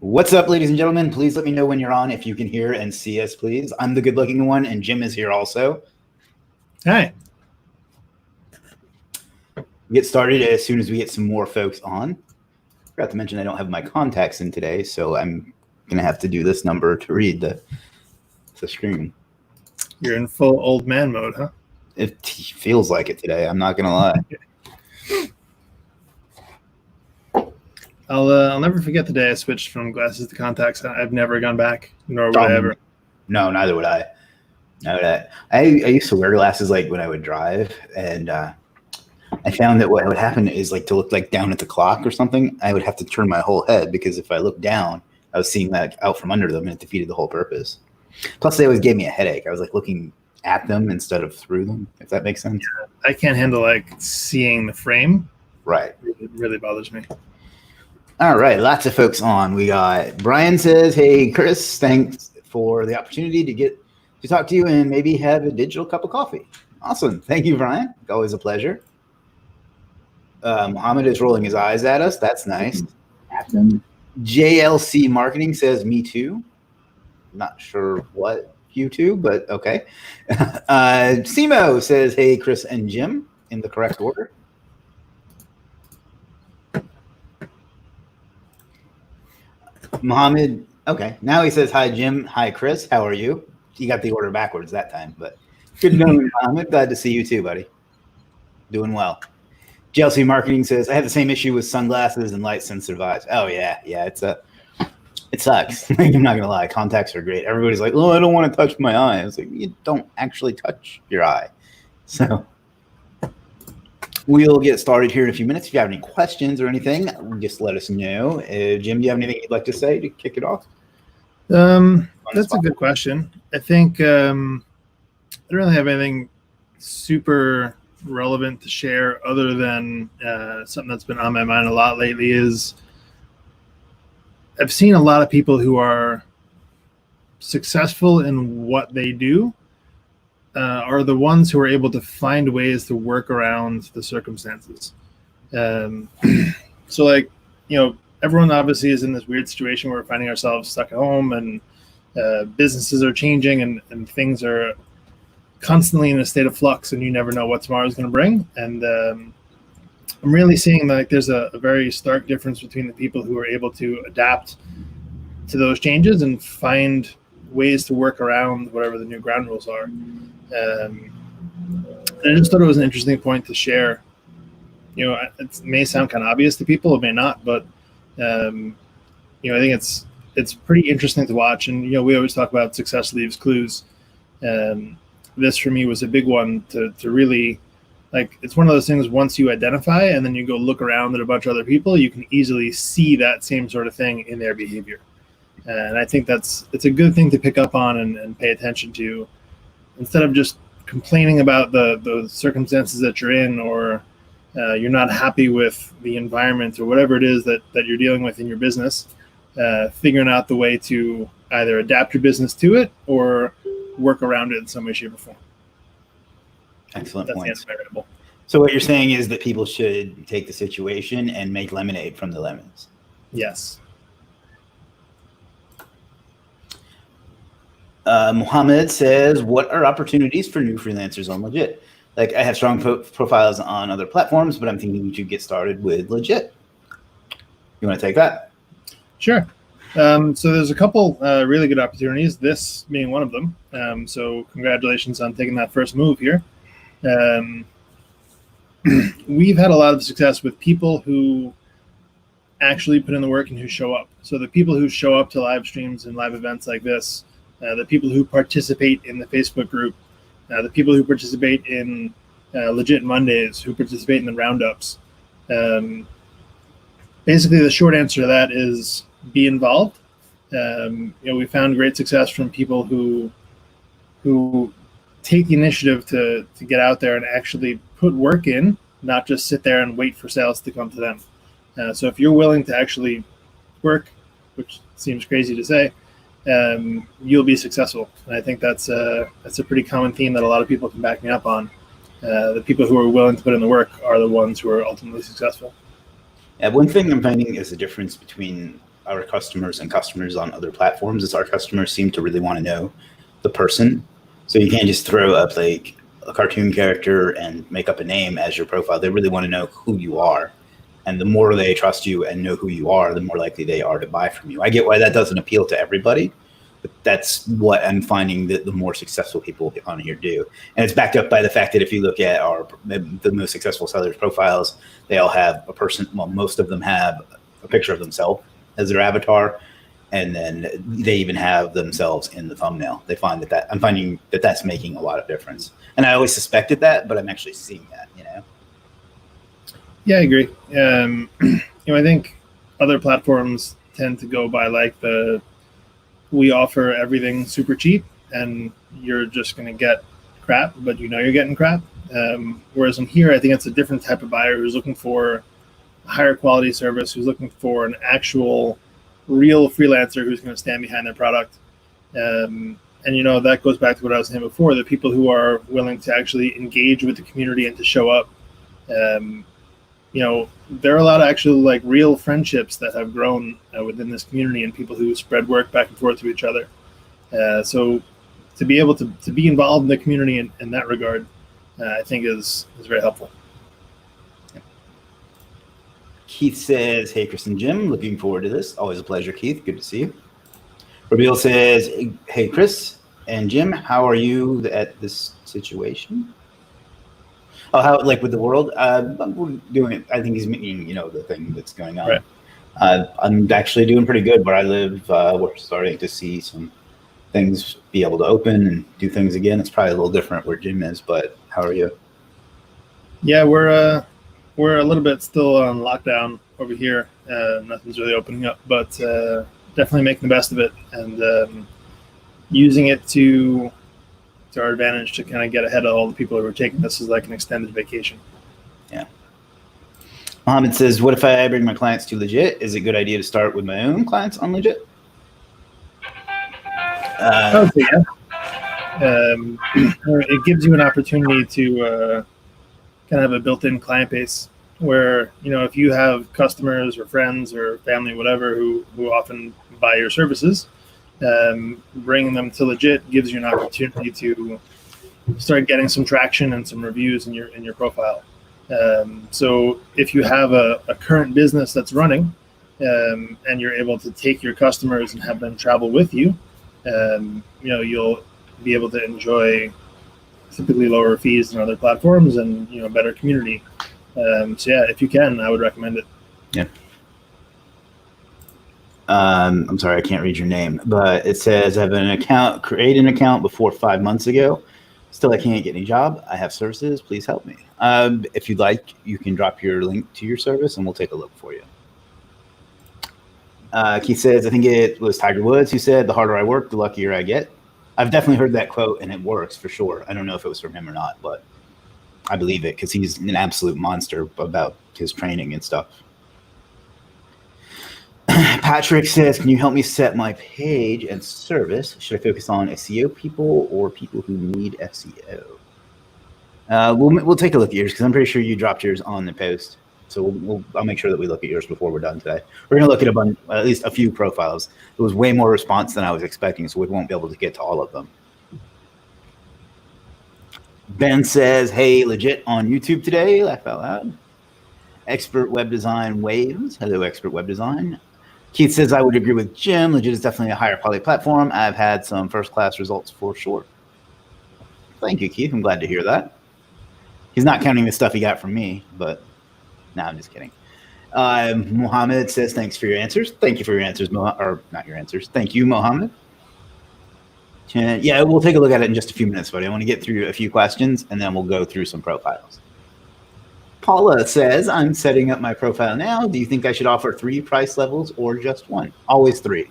What's up, ladies and gentlemen? Please let me know when you're on, if you can hear and see us, please. I'm the good-looking one, and Jim is here also. Hi. Get started as soon as we get some more folks on. Forgot to mention I don't have my contacts in today, so I'm going to have to do this number to read the screen. You're in full old man mode, huh? It feels like it today. I'm not going to lie. I'll never forget the day I switched from glasses to contacts. I've never gone back, nor would I ever. No, neither would I. I used to wear glasses like when I would drive, and I found that what would happen is like to look like down at the clock or something, I would have to turn my whole head because if I looked down, I was seeing that out from under them, and it defeated the whole purpose. Plus, they always gave me a headache. I was like looking at them instead of through them, if that makes sense. Yeah, I can't handle like seeing the frame. Right. It really bothers me. All right, lots of folks on. We got Brian says, "Hey Chris, thanks for the opportunity to get to talk to you and maybe have a digital cup of coffee." Awesome, thank you, Brian. Always a pleasure. Mohammed is rolling his eyes at us. That's nice. JLC Marketing says, "Me too." Not sure what you two, but okay. Simo says, "Hey Chris and Jim," in the correct order. Mohammed, okay. Now he says, "Hi, Jim. Hi, Chris. How are you?" You got the order backwards that time, but good to know you, Mohammed. Glad to see you too, buddy. Doing well. JLC Marketing says, "I have the same issue with sunglasses and light sensitive eyes." Oh yeah, it sucks. I'm not gonna lie. Contacts are great. Everybody's like, "Oh, I don't want to touch my eye." It's like you don't actually touch your eye. So we'll get started here in a few minutes. If you have any questions or anything, just let us know. Jim, do you have anything you'd like to say to kick it off? That's a good question. I think I don't really have anything super relevant to share other than something that's been on my mind a lot lately is I've seen a lot of people who are successful in what they do are the ones who are able to find ways to work around the circumstances. So like, everyone obviously is in this weird situation where we're finding ourselves stuck at home and businesses are changing and things are constantly in a state of flux and you never know what tomorrow is going to bring. And I'm really seeing like there's a very stark difference between the people who are able to adapt to those changes and find ways to work around whatever the new ground rules are. And I just thought it was an interesting point to share. It may sound kind of obvious to people, it may not, but I think it's pretty interesting to watch. And we always talk about success leaves clues. This for me was a big one to really like. It's one of those things. Once you identify and then you go look around at a bunch of other people, you can easily see that same sort of thing in their behavior. And I think it's a good thing to pick up on and pay attention to, instead of just complaining about the circumstances that you're in, or you're not happy with the environment or whatever it is that you're dealing with in your business. Figuring out the way to either adapt your business to it or work around it in some way, shape, or form. Excellent That's point. variable. So what you're saying is that people should take the situation and make lemonade from the lemons. Yes. Mohammed says, "What are opportunities for new freelancers on Legiit? Like, I have strong profiles on other platforms, but I'm thinking we should get started with Legiit." You want to take that? Sure. So there's a couple really good opportunities, this being one of them. So congratulations on taking that first move here. We've had a lot of success with people who actually put in the work and who show up. So the people who show up to live streams and live events like this, the people who participate in the Facebook group, the people who participate in Legiit Mondays, who participate in the roundups. Basically, the short answer to that is be involved. We found great success from people who take the initiative to get out there and actually put work in, not just sit there and wait for sales to come to them. So if you're willing to actually work, which seems crazy to say, you'll be successful. And I think that's a pretty common theme that a lot of people can back me up on. The people who are willing to put in the work are the ones who are ultimately successful. One thing I'm finding is the difference between our customers and customers on other platforms is our customers seem to really want to know the person. So you can't just throw up like a cartoon character and make up a name as your profile. They really want to know who you are. And the more they trust you and know who you are, the more likely they are to buy from you. I get why that doesn't appeal to everybody, but that's what I'm finding that the more successful people on here do. And it's backed up by the fact that if you look at the most successful sellers' profiles, they all have a person. Well, most of them have a picture of themselves as their avatar, and then they even have themselves in the thumbnail. They find that I'm finding that that's making a lot of difference. And I always suspected that, but I'm actually seeing that. Yeah, I agree. I think other platforms tend to go by like we offer everything super cheap and you're just going to get crap, but you're getting crap. Whereas in here, I think it's a different type of buyer who's looking for a higher quality service, who's looking for an actual real freelancer who's going to stand behind their product. And that goes back to what I was saying before, the people who are willing to actually engage with the community and to show up. There are a lot of actual like real friendships that have grown within this community and people who spread work back and forth to each other. So to be able to be involved in the community in that regard, I think is very helpful. Keith says, hey, Chris and Jim, looking forward to this. Always a pleasure, Keith. Good to see you. Rabil says, hey, Chris and Jim, how are you at this situation? Oh, how with the world? We're doing it. I think he's meaning, the thing that's going on. Right. I'm actually doing pretty good where I live. We're starting to see some things be able to open and do things again. It's probably a little different where Jim is, but how are you? Yeah, we're a little bit still on lockdown over here. Nothing's really opening up, but definitely making the best of it and using it to our advantage to kind of get ahead of all the people who are taking this as like an extended vacation. Yeah. Mohammed says, what if I bring my clients to Legiit? Is it a good idea to start with my own clients on Legiit? Okay, yeah. It gives you an opportunity to kind of have a built-in client base where, if you have customers or friends or family, whatever, who often buy your services, bringing them to Legiit gives you an opportunity to start getting some traction and some reviews in your profile. So if you have a current business that's running and you're able to take your customers and have them travel with you, you'll be able to enjoy typically lower fees than other platforms and better community. So yeah, if you can, I would recommend it. Yeah. I'm sorry, I can't read your name, but it says I have created an account before 5 months ago. Still, I can't get any job. I have services. Please help me. If you'd like, you can drop your link to your service and we'll take a look for you. Keith says, I think it was Tiger Woods who said, the harder I work, the luckier I get. I've definitely heard that quote and it works for sure. I don't know if it was from him or not, but I believe it because he's an absolute monster about his training and stuff. Patrick says, can you help me set my page and service? Should I focus on SEO people or people who need SEO? We'll take a look at yours because I'm pretty sure you dropped yours on the post. So I'll make sure that we look at yours before we're done today. We're going to look at at least a few profiles. It was way more response than I was expecting, so we won't be able to get to all of them. Ben says, hey, Legiit on YouTube today. Laugh out loud. Expert Web Design Waves. Hello, Expert Web Design. Keith says, I would agree with Jim. Legiit is definitely a higher quality platform. I've had some first-class results for sure. Thank you, Keith. I'm glad to hear that. He's not counting the stuff he got from me, but no, I'm just kidding. Mohammed says, thanks for your answers. Thank you for your answers, or not your answers. Thank you, Mohammed. Yeah, we'll take a look at it in just a few minutes, buddy. I want to get through a few questions, and then we'll go through some profiles. Paula says, I'm setting up my profile now. Do you think I should offer 3 price levels or just 1? Always 3.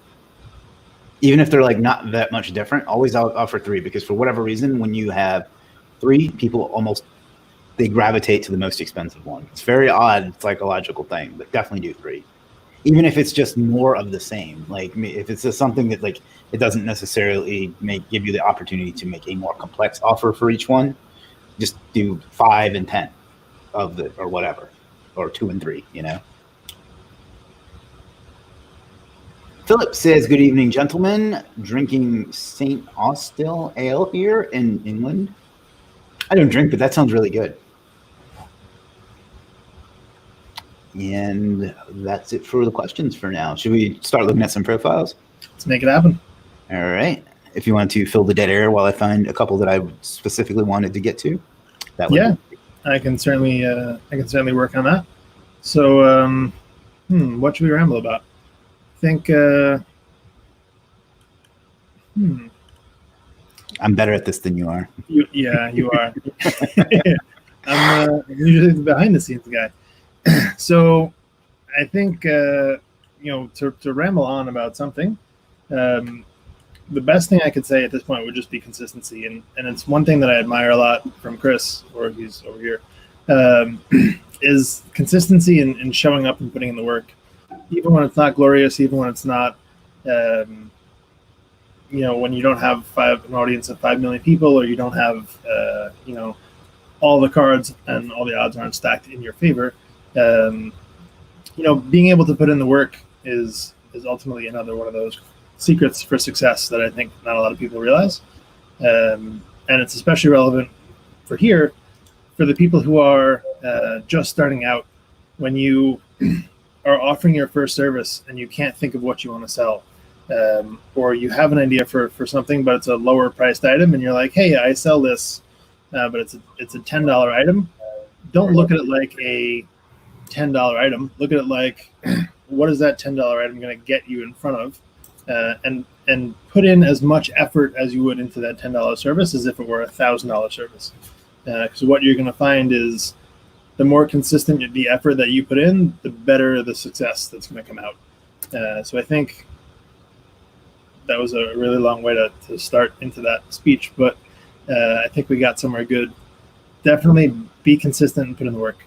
Even if they're like not that much different, always offer 3 because for whatever reason, when you have 3, people they gravitate to the most expensive one. It's very odd psychological thing, but definitely do 3. Even if it's just more of the same. Like if it's just something that it doesn't necessarily give you the opportunity to make a more complex offer for each one, just do 5 and 10. Or whatever, or 2 and 3, Philip says, good evening, gentlemen. Drinking St. Austell Ale here in England. I don't drink, but that sounds really good. And that's it for the questions for now. Should we start looking at some profiles? Let's make it happen. All right. If you want to fill the dead air while I find a couple that I specifically wanted to get to, that would be. I can certainly work on that. So, what should we ramble about? I think. I'm better at this than you are. You are. I'm usually the behind the scenes guy. So, I think to ramble on about something. The best thing I could say at this point would just be consistency, and it's one thing that I admire a lot from Chris, or he's over here, is consistency in showing up and putting in the work, even when it's not glorious, even when it's not, when you don't have an audience of 5 million people, or you don't have, all the cards and all the odds aren't stacked in your favor. Being able to put in the work is ultimately another one of those secrets for success that I think not a lot of people realize. And it's especially relevant for the people who are just starting out. When you are offering your first service and you can't think of what you want to sell, or you have an idea for something, but it's a lower priced item, and you're like, hey, I sell this, but it's a $10 item. Don't look at it like a $10 item. Look at it like, what is that $10 item going to get you in front of? And put in as much effort as you would into that $10 service as if it were a $1,000 service. Because what you're going to find is the more consistent the effort that you put in, the better the success that's going to come out. So I think that was a really long way to start into that speech, but I think we got somewhere good. Definitely be consistent and put in the work.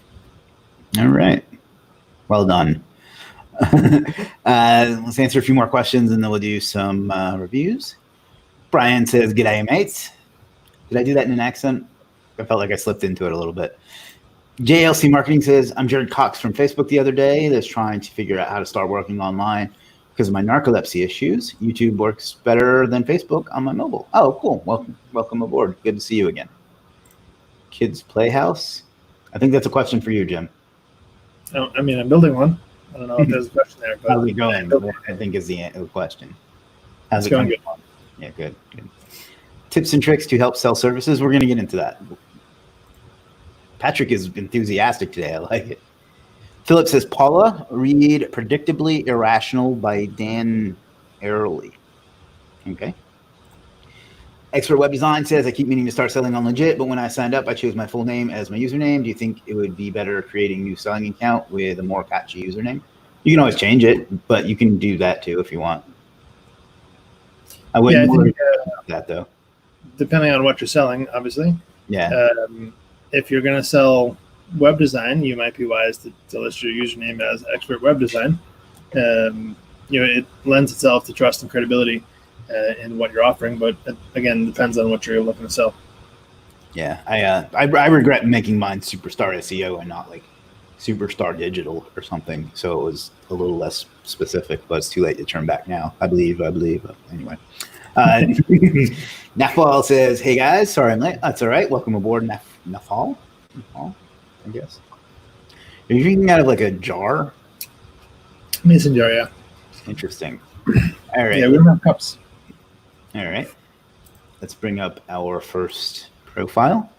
All right. Well done. Let's answer a few more questions and then we'll do some reviews. Brian says, g'day, mates. Did I do that in an accent? I felt like I slipped into it a little bit. JLC Marketing says, I'm Jared Cox from Facebook the other day that's trying to figure out how to start working online because of my narcolepsy issues. YouTube works better than Facebook on my mobile. Oh, cool. Welcome aboard. Good to see you again. Kids Playhouse. I think that's a question for you, Jim. I'm building one. I don't know if there's a question there. But how's it going? I think is the question. How's it going? Good. Yeah, good. Tips and tricks to help sell services. We're going to get into that. Patrick is enthusiastic today. I like it. Philip says, Paula, read Predictably Irrational by Dan Ariely. Okay. Expert Web Design says, I keep meaning to start selling on Legiit, but when I signed up, I chose my full name as my username. Do you think it would be better creating a new selling account with a more catchy username? You can always change it, but you can do that too if you want. I wouldn't worry about that though. Depending on what you're selling, obviously. Yeah. If you're going to sell web design, you might be wise to list your username as Expert Web Design. It lends itself to trust and credibility in what you're offering, but again, depends on what you're looking to sell. Yeah, I regret making mine Superstar SEO and not like Superstar Digital or something. So it was a little less specific, but it's too late to turn back now. I believe. Anyway, Nafal says, "Hey guys, sorry I'm late. That's all right. Welcome aboard, Nafal. I guess. Are you drinking out of like a jar? Mason jar, yeah. Interesting. All right. Yeah, we don't have cups. All right. Let's bring up our first profile.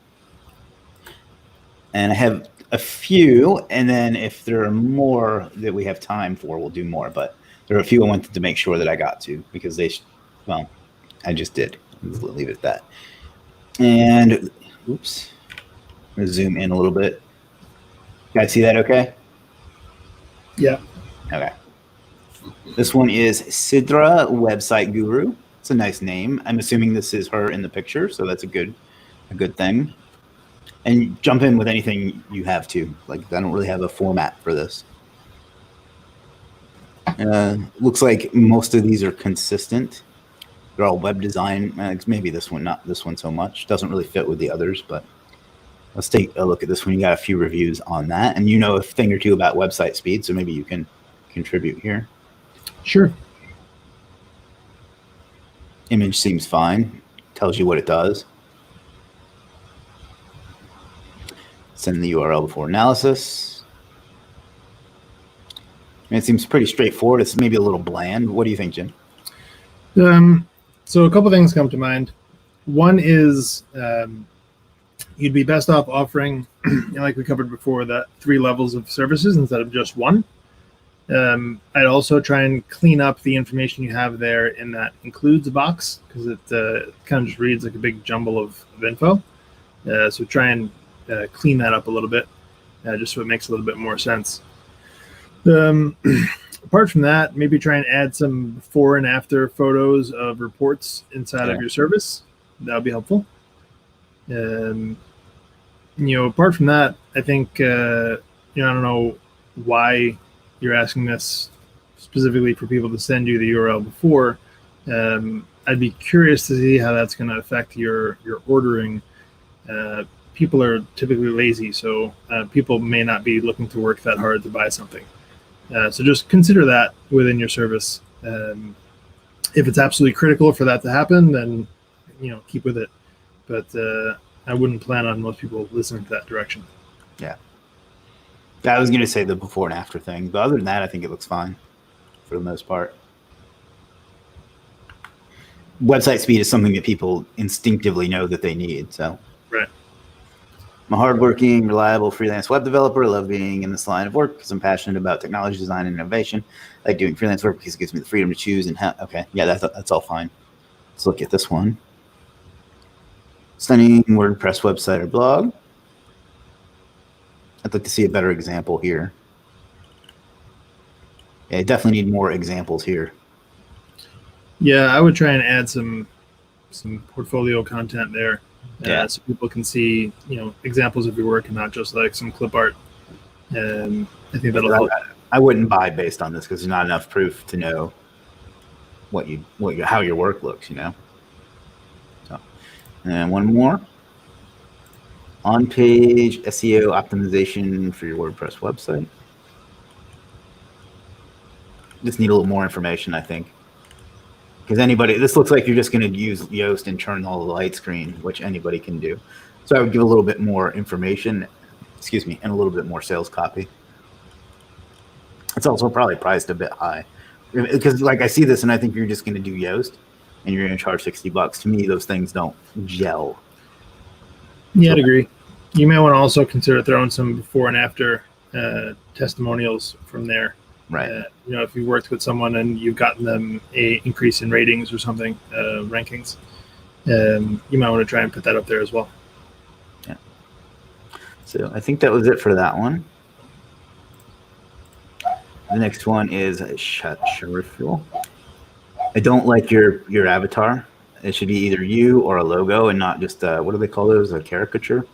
And I have a few, and then if there are more that we have time for, we'll do more. But there are a few I wanted to make sure that I got to because I just did. Let's leave it at that. And, oops. I'm going to zoom in a little bit. You guys see that okay? Yeah. Okay. This one is Sidra Website Guru. It's a nice name. I'm assuming this is her in the picture, so that's a good thing. And jump in with anything you have to. Like, I don't really have a format for this. Looks like most of these are consistent. They're all web design. Maybe this one, not this one so much. Doesn't really fit with the others, but let's take a look at this one. You got a few reviews on that, and you know a thing or two about website speed, so maybe you can contribute here. Sure. Image seems fine. Tells you what it does. Send the URL before analysis. And it seems pretty straightforward. It's maybe a little bland. What do you think, Jim? So a couple things come to mind. One is you'd be best off offering, like we covered before, that 3 levels of services instead of just one. I'd also try and clean up the information you have there in that includes box, because it kind of just reads like a big jumble of info. So try and clean that up a little bit, just so it makes a little bit more sense. Apart from that, maybe try and add some before and after photos of reports inside of your service. That would be helpful. Apart from that, I think, I don't know why you're asking this specifically for people to send you the URL before. I'd be curious to see how that's going to affect your ordering. People are typically lazy, so people may not be looking to work that hard to buy something. So just consider that within your service. If it's absolutely critical for that to happen, then keep with it. But I wouldn't plan on most people listening to that direction. Yeah. I was going to say the before and after thing, but other than that, I think it looks fine for the most part. Website speed is something that people instinctively know that they need. So, right. I'm a hardworking, reliable freelance web developer. I love being in this line of work because I'm passionate about technology design and innovation. I like doing freelance work because it gives me the freedom to choose and how. Okay, yeah, that's all fine. Let's look at this one. Stunning WordPress website or blog. I'd like to see a better example here. Yeah, I definitely need more examples here. Yeah, I would try and add some portfolio content there. So people can see, examples of your work and not just like some clip art. I think that'll help. I wouldn't buy based on this because there's not enough proof to know how your work looks, So, and one more. On-page SEO optimization for your WordPress website. Just need a little more information, I think. Because this looks like you're just going to use Yoast and turn all the light screen, which anybody can do. So I would give a little bit more information, and a little bit more sales copy. It's also probably priced a bit high. Because I see this and I think you're just going to do Yoast and you're going to charge $60. To me, those things don't gel. Yeah, I'd agree. You may want to also consider throwing some before and after testimonials from there. Right. If you worked with someone and you've gotten them a increase in ratings or something, rankings, you might want to try and put that up there as well. Yeah. So I think that was it for that one. The next one is Shariful. I don't like your avatar. It should be either you or a logo and not just what do they call those? A caricature.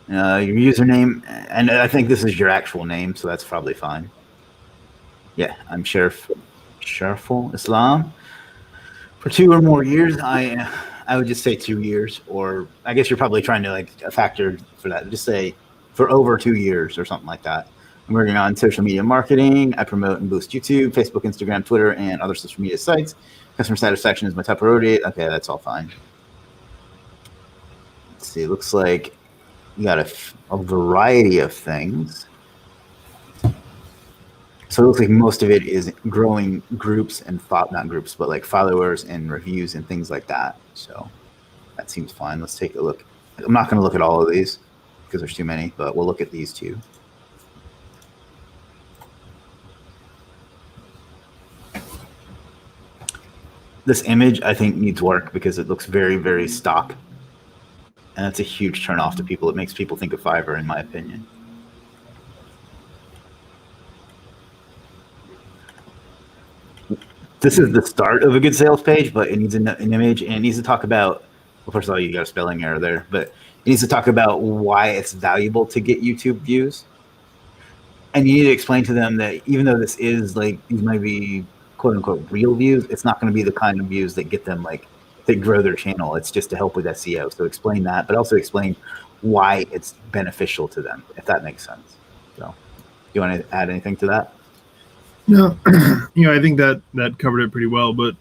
Your username, and I think this is your actual name, so that's probably fine. Yeah, I'm Shariful Islam. For 2 or more years, I would just say 2 years, or I guess you're probably trying to a factor for that. Just say for over 2 years or something like that. I'm working on social media marketing. I promote and boost YouTube, Facebook, Instagram, Twitter, and other social media sites. Customer satisfaction is my top priority. Okay, that's all fine. Let's see. It looks like you got a variety of things. So it looks like most of it is growing groups and not groups, but followers and reviews and things like that. So that seems fine. Let's take a look. I'm not going to look at all of these because there's too many, but we'll look at these 2. This image, I think, needs work because it looks very, very stock. And that's a huge turn off to people. It makes people think of Fiverr, in my opinion. This is the start of a good sales page, but it needs an image, and it needs to talk about, well, first of all, you got a spelling error there, but it needs to talk about why it's valuable to get YouTube views. And you need to explain to them that even though this is these might be quote unquote real views, it's not going to be the kind of views that get them that grow their channel. It's just to help with SEO. So explain that, but also explain why it's beneficial to them, if that makes sense. So, do you want to add anything to that? No, I think that covered it pretty well, but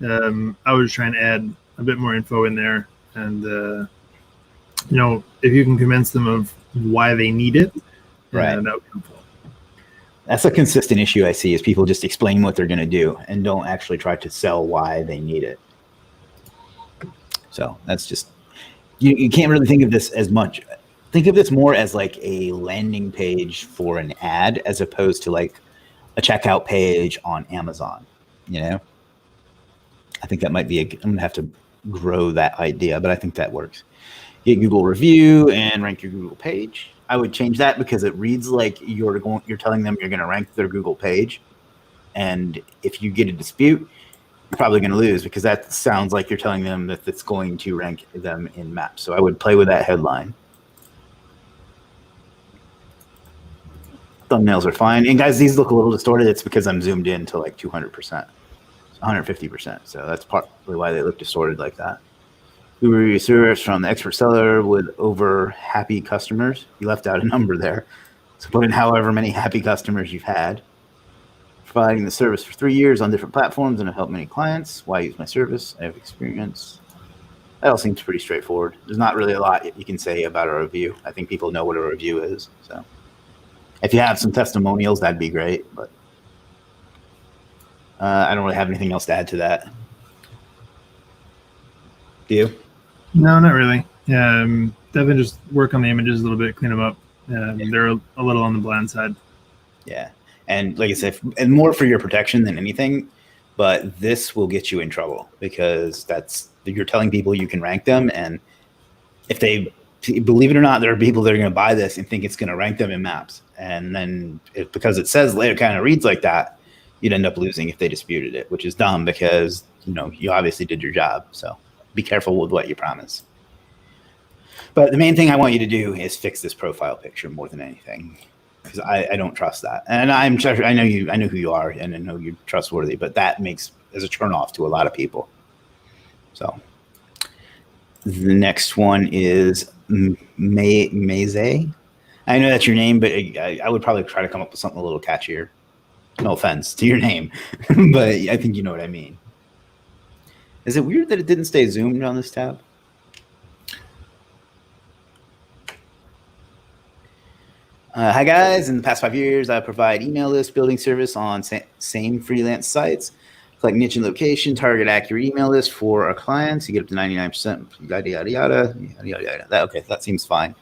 I was trying to add a bit more info in there, and if you can convince them of why they need it, Right. that would be helpful. That's a consistent issue I see is people just explain what they're going to do and don't actually try to sell why they need it. So that's just, you can't really think of this as much. Think of this more as like a landing page for an ad as opposed to like a checkout page on Amazon, I think that might be I'm going to have to grow that idea, but I think that works. Get Google review and rank your Google page. I would change that because it reads like you're telling them you're going to rank their Google page. And if you get a dispute, you're probably going to lose because that sounds like you're telling them that it's going to rank them in maps. So I would play with that headline. Thumbnails are fine. And guys, these look a little distorted. It's because I'm zoomed in to like 200%, 150%. So that's partly why they look distorted like that. Google review service from the expert seller with over happy customers. You left out a number there. So put in however many happy customers you've had. Providing the service for 3 years on different platforms and have helped many clients. Why use my service? I have experience. That all seems pretty straightforward. There's not really a lot you can say about a review. I think people know what a review is. So if you have some testimonials, that'd be great. But I don't really have anything else to add to that. Do you? No, not really. Definitely just work on the images a little bit, clean them up. They're a little on the bland side. Yeah. And like I said, and more for your protection than anything, but this will get you in trouble because you're telling people you can rank them. And if they, believe it or not, there are people that are going to buy this and think it's going to rank them in maps. And then because it says later kind of reads like that, you'd end up losing if they disputed it, which is dumb because, you obviously did your job. So be careful with what you promise. But the main thing I want you to do is fix this profile picture more than anything, because I don't trust that. And I know who you are, and I know you're trustworthy, but that is a turnoff to a lot of people. So the next one is Maze. I know that's your name, but I would probably try to come up with something a little catchier. No offense to your name, but I think you know what I mean. Is it weird that it didn't stay zoomed on this tab? Hi guys, in the past 5 years, I provide email list building service on same freelance sites. Select niche and location, target accurate email list for our clients. You get up to 99%, yada, yada, yada, yada, yada. Okay, that seems fine.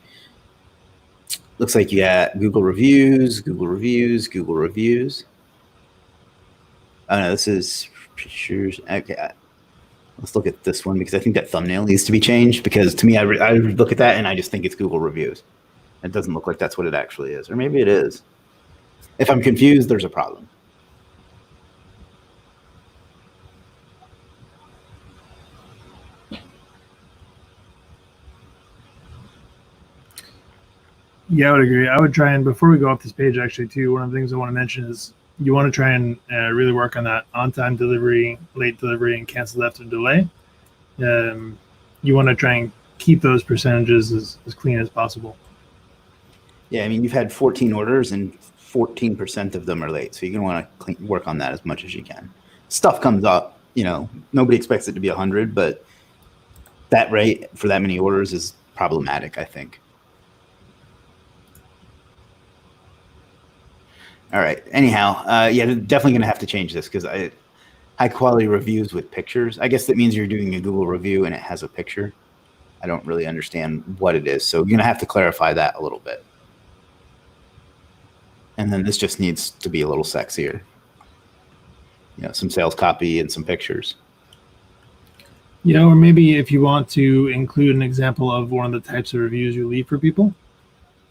Looks like you got Google reviews, Google reviews, Google reviews. Oh no, this is pictures. Okay, let's look at this one because I think that thumbnail needs to be changed because to me, I look at that and I just think it's Google reviews. It doesn't look like that's what it actually is, or maybe it is. If I'm confused, there's a problem. Yeah, I would agree. I would try and, before we go off this page, actually, too, one of the things I want to mention is you want to try and really work on that on-time delivery, late delivery, and canceled after delay. You want to try and keep those percentages as clean as possible. Yeah, I mean, you've had 14 orders and 14% of them are late. So you're going to want to work on that as much as you can. Stuff comes up, nobody expects it to be 100, but that rate for that many orders is problematic, I think. All right. Anyhow, yeah, definitely going to have to change this because high quality reviews with pictures. I guess that means you're doing a Google review and it has a picture. I don't really understand what it is. So you're going to have to clarify that a little bit. And then this just needs to be a little sexier. Some sales copy and some pictures. Or maybe if you want to include an example of one of the types of reviews you leave for people,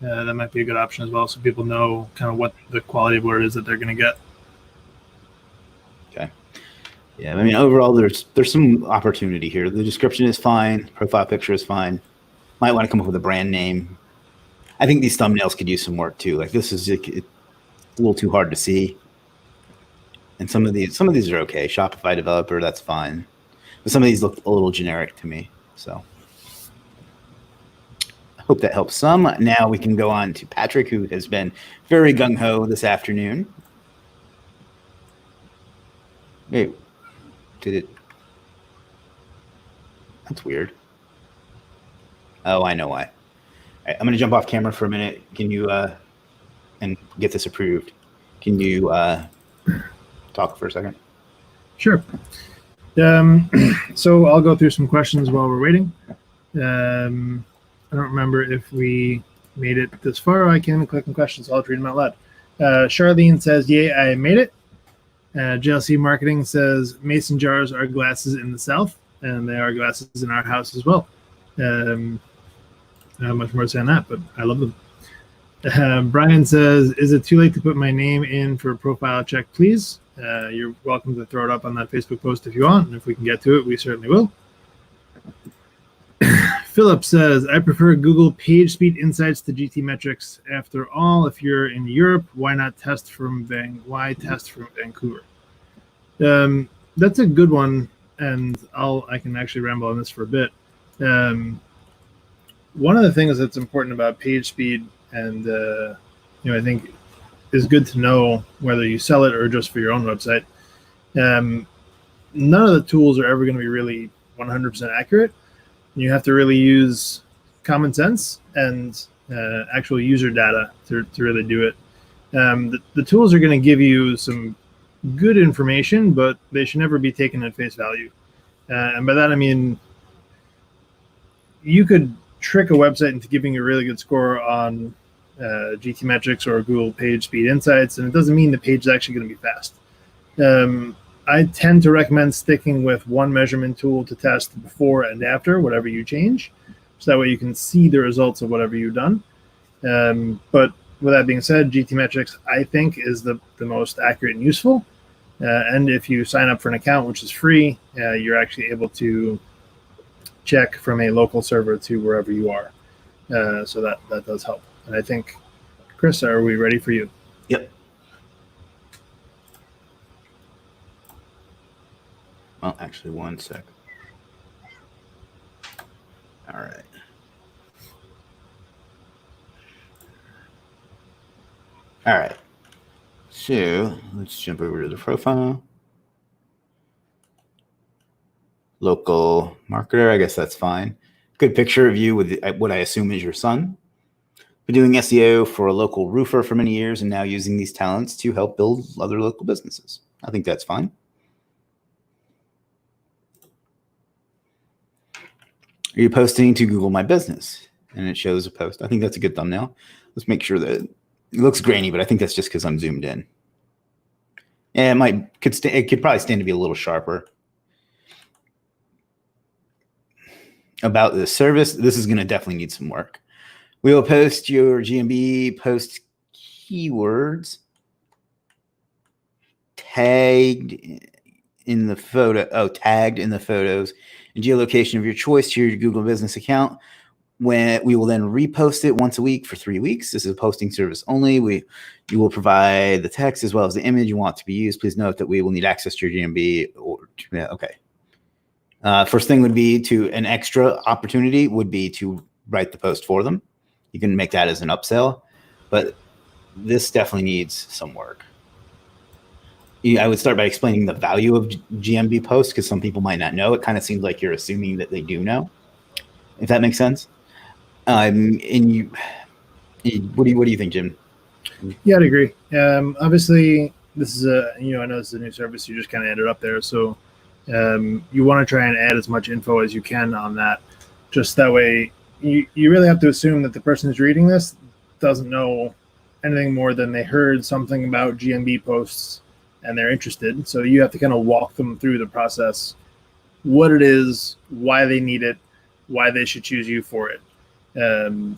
that might be a good option as well, so people know kind of what the quality of what it is that they're going to get. Okay. Yeah, I mean, overall, there's some opportunity here. The description is fine. Profile picture is fine. Might want to come up with a brand name. I think these thumbnails could use some work too. Like this is a little too hard to see. And some of these are okay. Shopify developer, that's fine. But some of these look a little generic to me. So I hope that helps some. Now we can go on to Patrick, who has been very gung-ho this afternoon. Wait, did it? That's weird. Oh, I know why. All right, I'm going to jump off camera for a minute. Can you and get this approved? Can you talk for a second? Sure. So I'll go through some questions while we're waiting. I don't remember if we made it this far. I can click on questions. So I'll read them out loud. Charlene says, "Yay, I made it." JLC Marketing says, "Mason jars are glasses in the South, and they are glasses in our house as well." Not much more to say on that, but I love them. Brian says, "Is it too late to put my name in for a profile check, please?" You're welcome to throw it up on that Facebook post if you want, and if we can get to it, we certainly will. Philip says, "I prefer Google Page Speed Insights to GT Metrics. After all, if you're in Europe, why test from Vancouver?" That's a good one, and I can actually ramble on this for a bit. One of the things that's important about page speed, and I think is good to know whether you sell it or just for your own website. None of the tools are ever going to be really 100% accurate. You have to really use common sense and actual user data to really do it. The tools are going to give you some good information, but they should never be taken at face value. And by that, I mean, you could trick a website into giving you a really good score on GT Metrics or Google Page Speed Insights, and it doesn't mean the page is actually going to be fast. I tend to recommend sticking with one measurement tool to test before and after whatever you change, so that way you can see the results of whatever you've done. But with that being said, GT Metrics, I think, is the most accurate and useful. And if you sign up for an account, which is free, you're actually able to check from a local server to wherever you are. So that does help. And I think, Chris, are we ready for you? Yep. Well, actually, one sec. All right. All right. So let's jump over to the profile. Local marketer, I guess that's fine. Good picture of you with what I assume is your son. Been doing SEO for a local roofer for many years and now using these talents to help build other local businesses. I think that's fine. Are you posting to Google My Business? And it shows a post. I think that's a good thumbnail. Let's make sure that it looks grainy, but I think that's just because I'm zoomed in. And it could probably stand to be a little sharper. About the service, this is going to definitely need some work. We will post your GMB post keywords tagged in the photos and geolocation of your choice to your Google Business account. When we will then repost it once a week for 3 weeks. This is a posting service only. You will provide the text as well as the image you want to be used. Please note that we will need access to your GMB. Okay. First thing would be an extra opportunity would be to write the post for them. You can make that as an upsell, but this definitely needs some work. I would start by explaining the value of GMB posts because some people might not know. It kind of seems like you're assuming that they do know, if that makes sense. What do you think, Jim? Yeah, I'd agree. Obviously, this is I know this is a new service. You just kind of ended up there, so you want to try and add as much info as you can on that. Just that way, you really have to assume that the person who's reading this doesn't know anything more than they heard something about GMB posts and they're interested. So you have to kind of walk them through the process, what it is, why they need it, why they should choose you for it.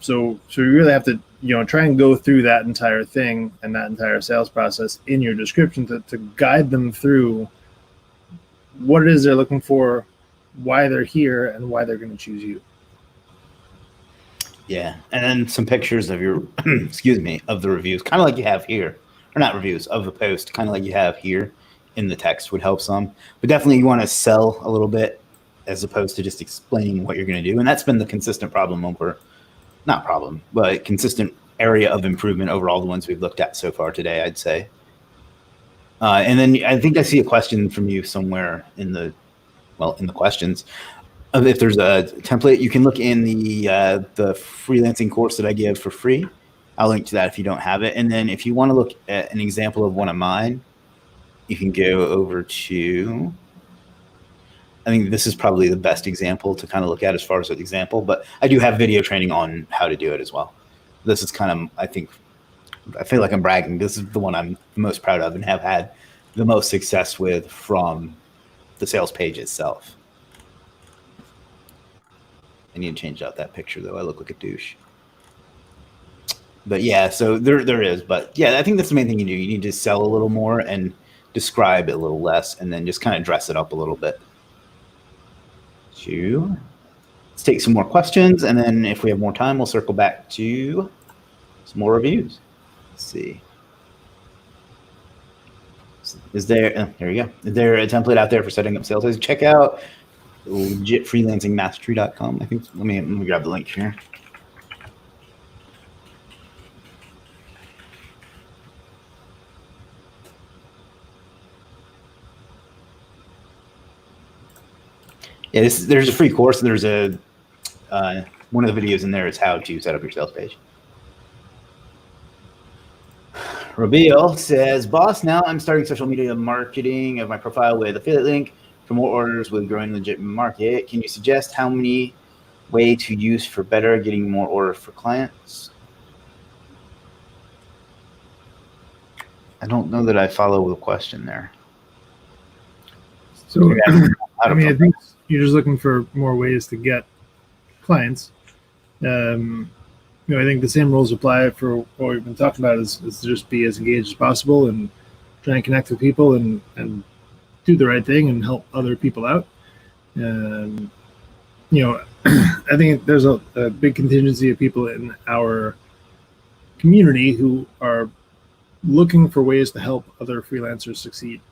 So you really have to, try and go through that entire thing and that entire sales process in your description to guide them through what it is they're looking for, why they're here, and why they're going to choose you. Yeah, and then some pictures of your, of the reviews, kind of like you have here, or not reviews, of the post, kind of like you have here in the text would help some. But definitely you want to sell a little bit as opposed to just explaining what you're going to do. And that's been the consistent consistent area of improvement over all the ones we've looked at so far today, I'd say. And then I think I see a question from you somewhere in the questions of if there's a template. You can look in the freelancing course that I give for free. I'll link to that if you don't have it. And then if you want to look at an example of one of mine, you can go over to, I think this is probably the best example to kind of look at as far as an example, but I do have video training on how to do it as well. This is kind of, I feel like I'm bragging. This is the one I'm the most proud of and have had the most success with from the sales page itself. I need to change out that picture though. I look like a douche. But yeah, so there is. But yeah, I think that's the main thing you do. You need to sell a little more and describe it a little less, and then just kind of dress it up a little bit. Let's take some more questions, and then if we have more time, we'll circle back to some more reviews. Let's see. Is there? There you go. Is there a template out there for setting up sales? Check out legitfreelancingmastery.com. I think. Let me grab the link here. Yeah, there's a free course. There's a one of the videos in there is how to set up your sales page. Rabiel says, boss, now I'm starting social media marketing of my profile with affiliate link for more orders with growing legit market. Can you suggest how many way to use for better getting more orders for clients? I don't know that I follow the question there. So, I mean, I think you're just looking for more ways to get clients. I think the same rules apply for what we've been talking about is to just be as engaged as possible and try and connect with people and do the right thing and help other people out. I think there's a big contingency of people in our community who are looking for ways to help other freelancers succeed.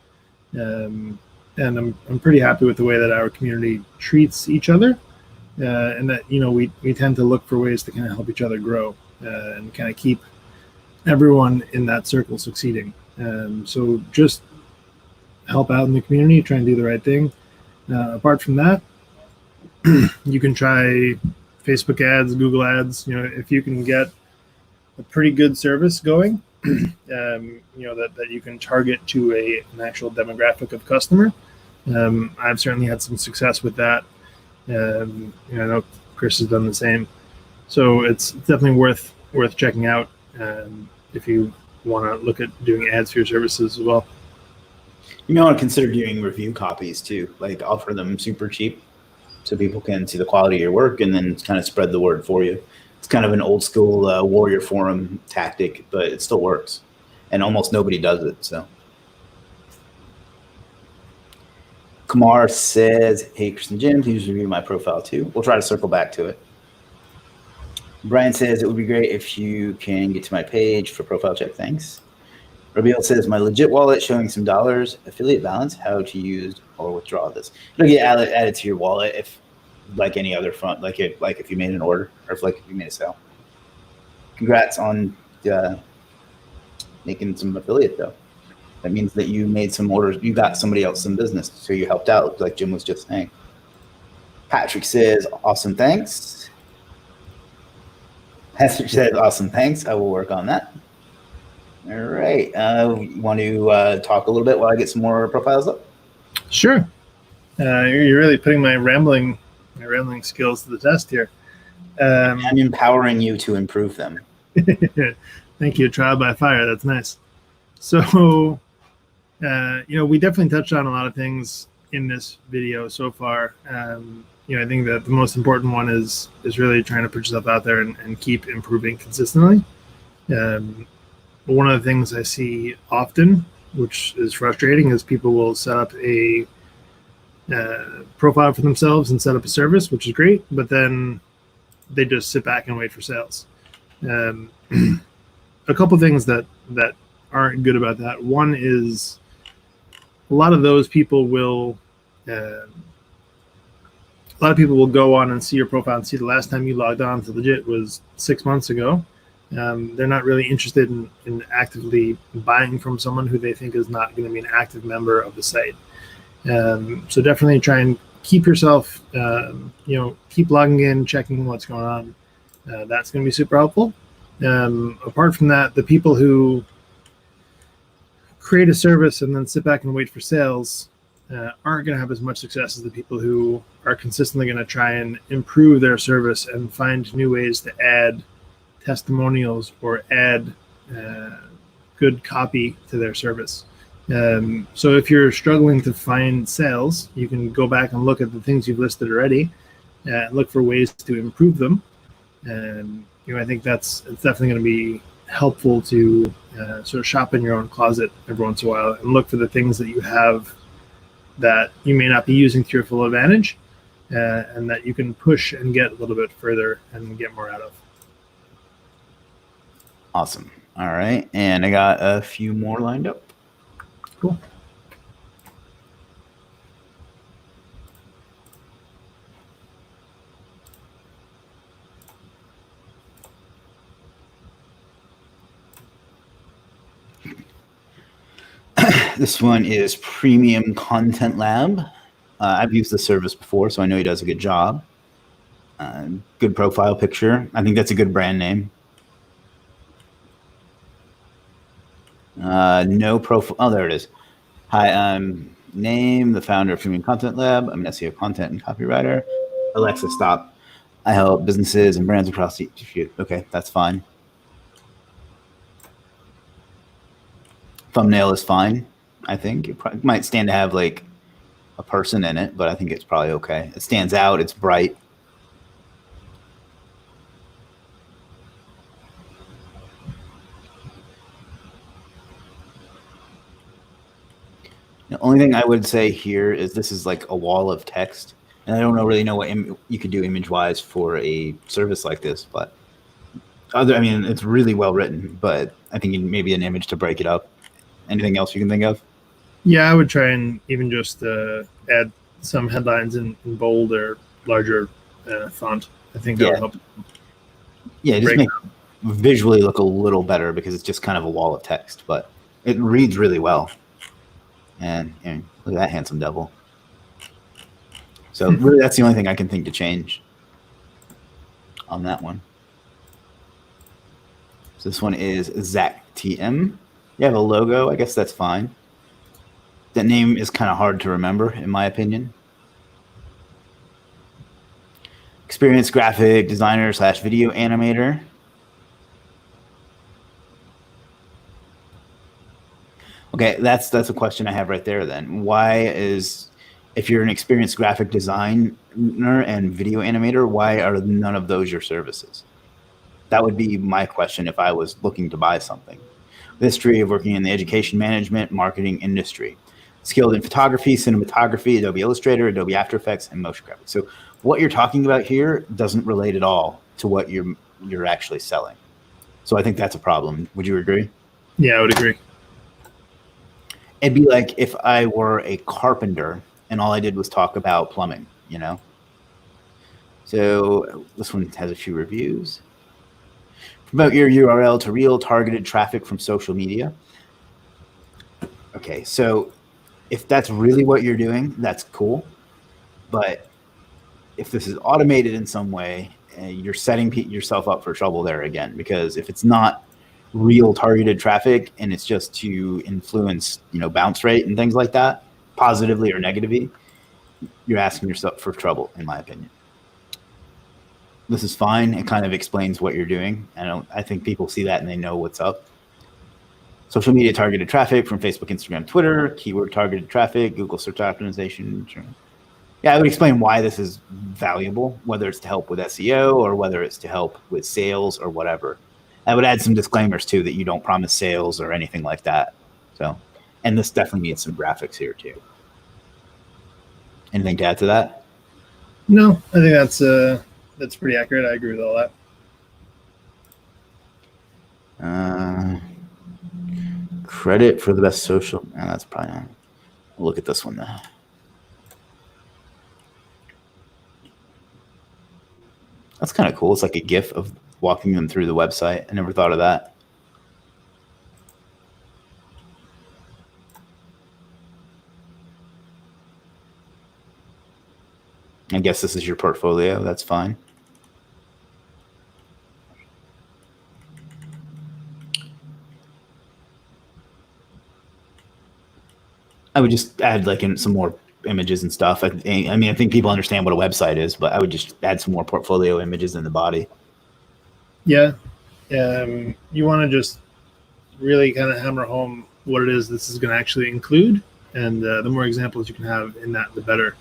And I'm pretty happy with the way that our community treats each other. And that, we tend to look for ways to kind of help each other grow and kind of keep everyone in that circle succeeding. So just help out in the community, try and do the right thing. Apart from that, you can try Facebook ads, Google ads. If you can get a pretty good service going, that you can target to an actual demographic of customer. I've certainly had some success with that. I know Chris has done the same, so it's definitely worth checking out if you want to look at doing ads for your services as well. You may want to consider doing review copies too, like offer them super cheap so people can see the quality of your work and then kind of spread the word for you. It's kind of an old school warrior forum tactic, but it still works, and almost nobody does it. So. Kumar says, hey, Chris and Jim, please review my profile too. We'll try to circle back to it. Brian says, it would be great if you can get to my page for profile check. Thanks. Rabiel says, my Legiit wallet showing some dollars, affiliate balance, how to use or withdraw this. It'll get added to your wallet if, like any other front, like if you made an order or if you made a sale. Congrats on making some affiliate though. That means that you made some orders. You got somebody else some business, so you helped out, like Jim was just saying. Patrick says, awesome, thanks. Patrick says, awesome, thanks. I will work on that. All right. Want to talk a little bit while I get some more profiles up? Sure. You're really putting my rambling skills to the test here. I'm empowering you to improve them. Thank you. Trial by fire. That's nice. So, we definitely touched on a lot of things in this video so far. I think that the most important one is really trying to put yourself out there and keep improving consistently. One of the things I see often, which is frustrating, is people will set up a profile for themselves and set up a service, which is great, but then they just sit back and wait for sales. A couple things that aren't good about that. One is a lot of those people will go on and see your profile and see the last time you logged on to Legiit was 6 months ago, They're not really interested in actively buying from someone who they think is not going to be an active member of the site. So definitely try and keep yourself, keep logging in, checking what's going on. That's going to be super helpful. Apart from that, the people who create a service and then sit back and wait for sales aren't going to have as much success as the people who are consistently going to try and improve their service and find new ways to add testimonials or add good copy to their service. So if you're struggling to find sales, you can go back and look at the things you've listed already and look for ways to improve them. And I think it's definitely going to be helpful to sort of shop in your own closet every once in a while and look for the things that you have that you may not be using to your full advantage, and that you can push and get a little bit further and get more out of. Awesome. All right. And I got a few more lined up. Cool. This one is Premium Content Lab. I've used the service before, so I know he does a good job. Good profile picture. I think that's a good brand name. No profile. Oh, there it is. Hi, I'm Name, the founder of Premium Content Lab. I'm an SEO content and copywriter. Alexa, stop. I help businesses and brands across the. Okay, that's fine. Thumbnail is fine. I think it might stand to have like a person in it, but I think it's probably okay. It stands out. It's bright. The only thing I would say here is this is like a wall of text, and I don't really know what you could do image-wise for a service like this, but it's really well written, but I think maybe an image to break it up. Anything else you can think of? Yeah, I would try and even just add some headlines in bold or larger font. I think that would help. Yeah, just make visually look a little better because it's just kind of a wall of text, but it reads really well. And look at that handsome devil. So really, that's the only thing I can think to change on that one. So this one is Zach TM. You have a logo. I guess that's fine. That name is kind of hard to remember, in my opinion. Experienced graphic designer / video animator. Okay, that's a question I have right there then. If you're an experienced graphic designer and video animator, why are none of those your services? That would be my question if I was looking to buy something. History of working in the education management, marketing industry. Skilled in photography, cinematography, Adobe Illustrator, Adobe After Effects, and motion graphics. So what you're talking about here doesn't relate at all to what you're actually selling. So I think that's a problem. Would you agree? Yeah, I would agree. It'd be like if I were a carpenter and all I did was talk about plumbing, So this one has a few reviews. Promote your URL to real targeted traffic from social media. Okay, so if that's really what you're doing, that's cool. But if this is automated in some way, you're setting yourself up for trouble there again, because if it's not real targeted traffic and it's just to influence, bounce rate and things like that, positively or negatively, you're asking yourself for trouble, in my opinion. This is fine. It kind of explains what you're doing. I think people see that and they know what's up. Social media targeted traffic from Facebook, Instagram, Twitter, keyword targeted traffic, Google search optimization. Yeah, I would explain why this is valuable, whether it's to help with SEO or whether it's to help with sales or whatever. I would add some disclaimers too, that you don't promise sales or anything like that. So, and this definitely needs some graphics here too. Anything to add to that? No, I think that's pretty accurate. I agree with all that. Credit for the best social. No, that's probably not. We'll look at this one now. That's kind of cool. It's like a GIF of walking them through the website. I never thought of that. I guess this is your portfolio. That's fine. I would just add like in some more images and stuff. I mean, I think people understand what a website is, but I would just add some more portfolio images in the body. Yeah. You want to just really kind of hammer home what it is this is going to actually include. And the more examples you can have in that, the better.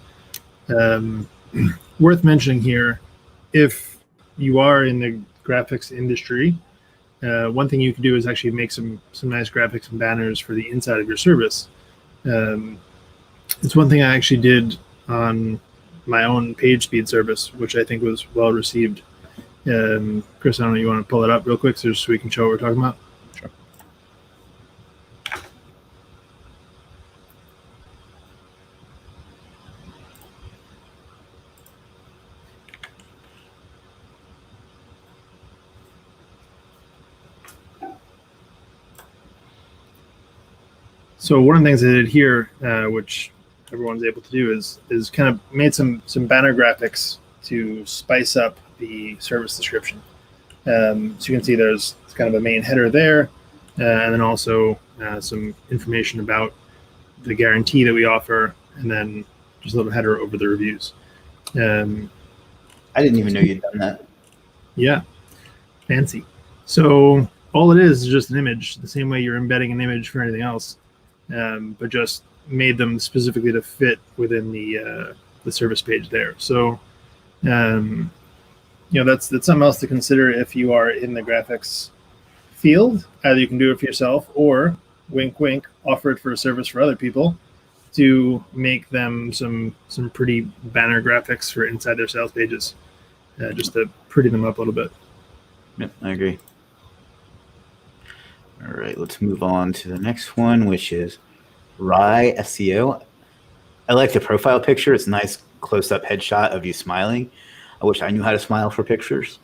Worth mentioning here, if you are in the graphics industry, one thing you can do is actually make some nice graphics and banners for the inside of your service. It's one thing I actually did on my own page speed service, which I think was well received. Chris, I don't know, you want to pull it up real quick so we can show what we're talking about? Sure. So one of the things I did here, which everyone's able to do, is kind of made some banner graphics to spice up the service description. So you can see there's kind of a main header there, and then also some information about the guarantee that we offer, and then just a little header over the reviews. I didn't even know you'd done that. Yeah, fancy. So all it is just an image, the same way you're embedding an image for anything else, but just made them specifically to fit within the service page there. So, that's something else to consider if you are in the graphics field. Either you can do it for yourself, or wink, wink, offer it for a service for other people to make them some pretty banner graphics for inside their sales pages, just to pretty them up a little bit. Yep, I agree. All right, let's move on to the next one, which is Rye SEO. I like the profile picture. It's a nice close-up headshot of you smiling. I wish I knew how to smile for pictures.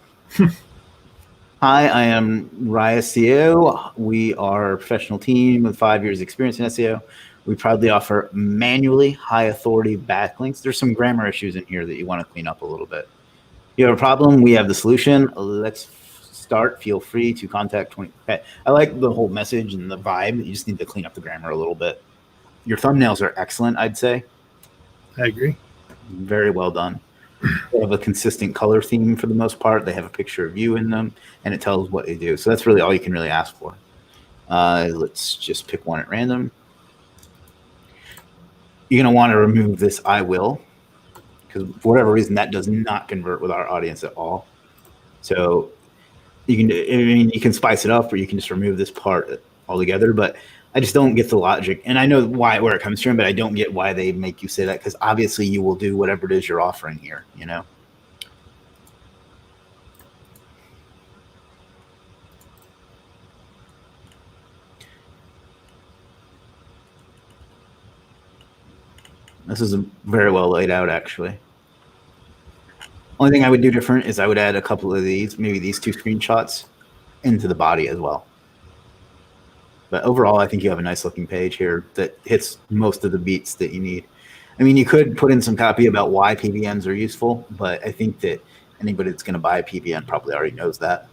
Hi, I am Rye SEO. We are a professional team with 5 years experience in SEO. We proudly offer manually high authority backlinks. There's some grammar issues in here that you want to clean up a little bit. You have a problem, we have the solution. Let's start. Feel free to contact 20. Okay. I like the whole message and the vibe. You just need to clean up the grammar a little bit. Your thumbnails are excellent, I'd say. I agree. Very well done. They have a consistent color theme for the most part. They have a picture of you in them, and it tells what they do. So that's really all you can really ask for. Let's just pick one at random. You're going to want to remove this I will, because for whatever reason, that does not convert with our audience at all. So you can spice it up, or you can just remove this part altogether. But I just don't get the logic, and I know where it comes from, but I don't get why they make you say that, because obviously you will do whatever it is you're offering here, you know? This is very well laid out, actually. Only thing I would do different is I would add a couple of these, maybe these two screenshots, into the body as well. But overall, I think you have a nice looking page here that hits most of the beats that you need. I mean, you could put in some copy about why PBNs are useful, but I think that anybody that's going to buy a PBN probably already knows that.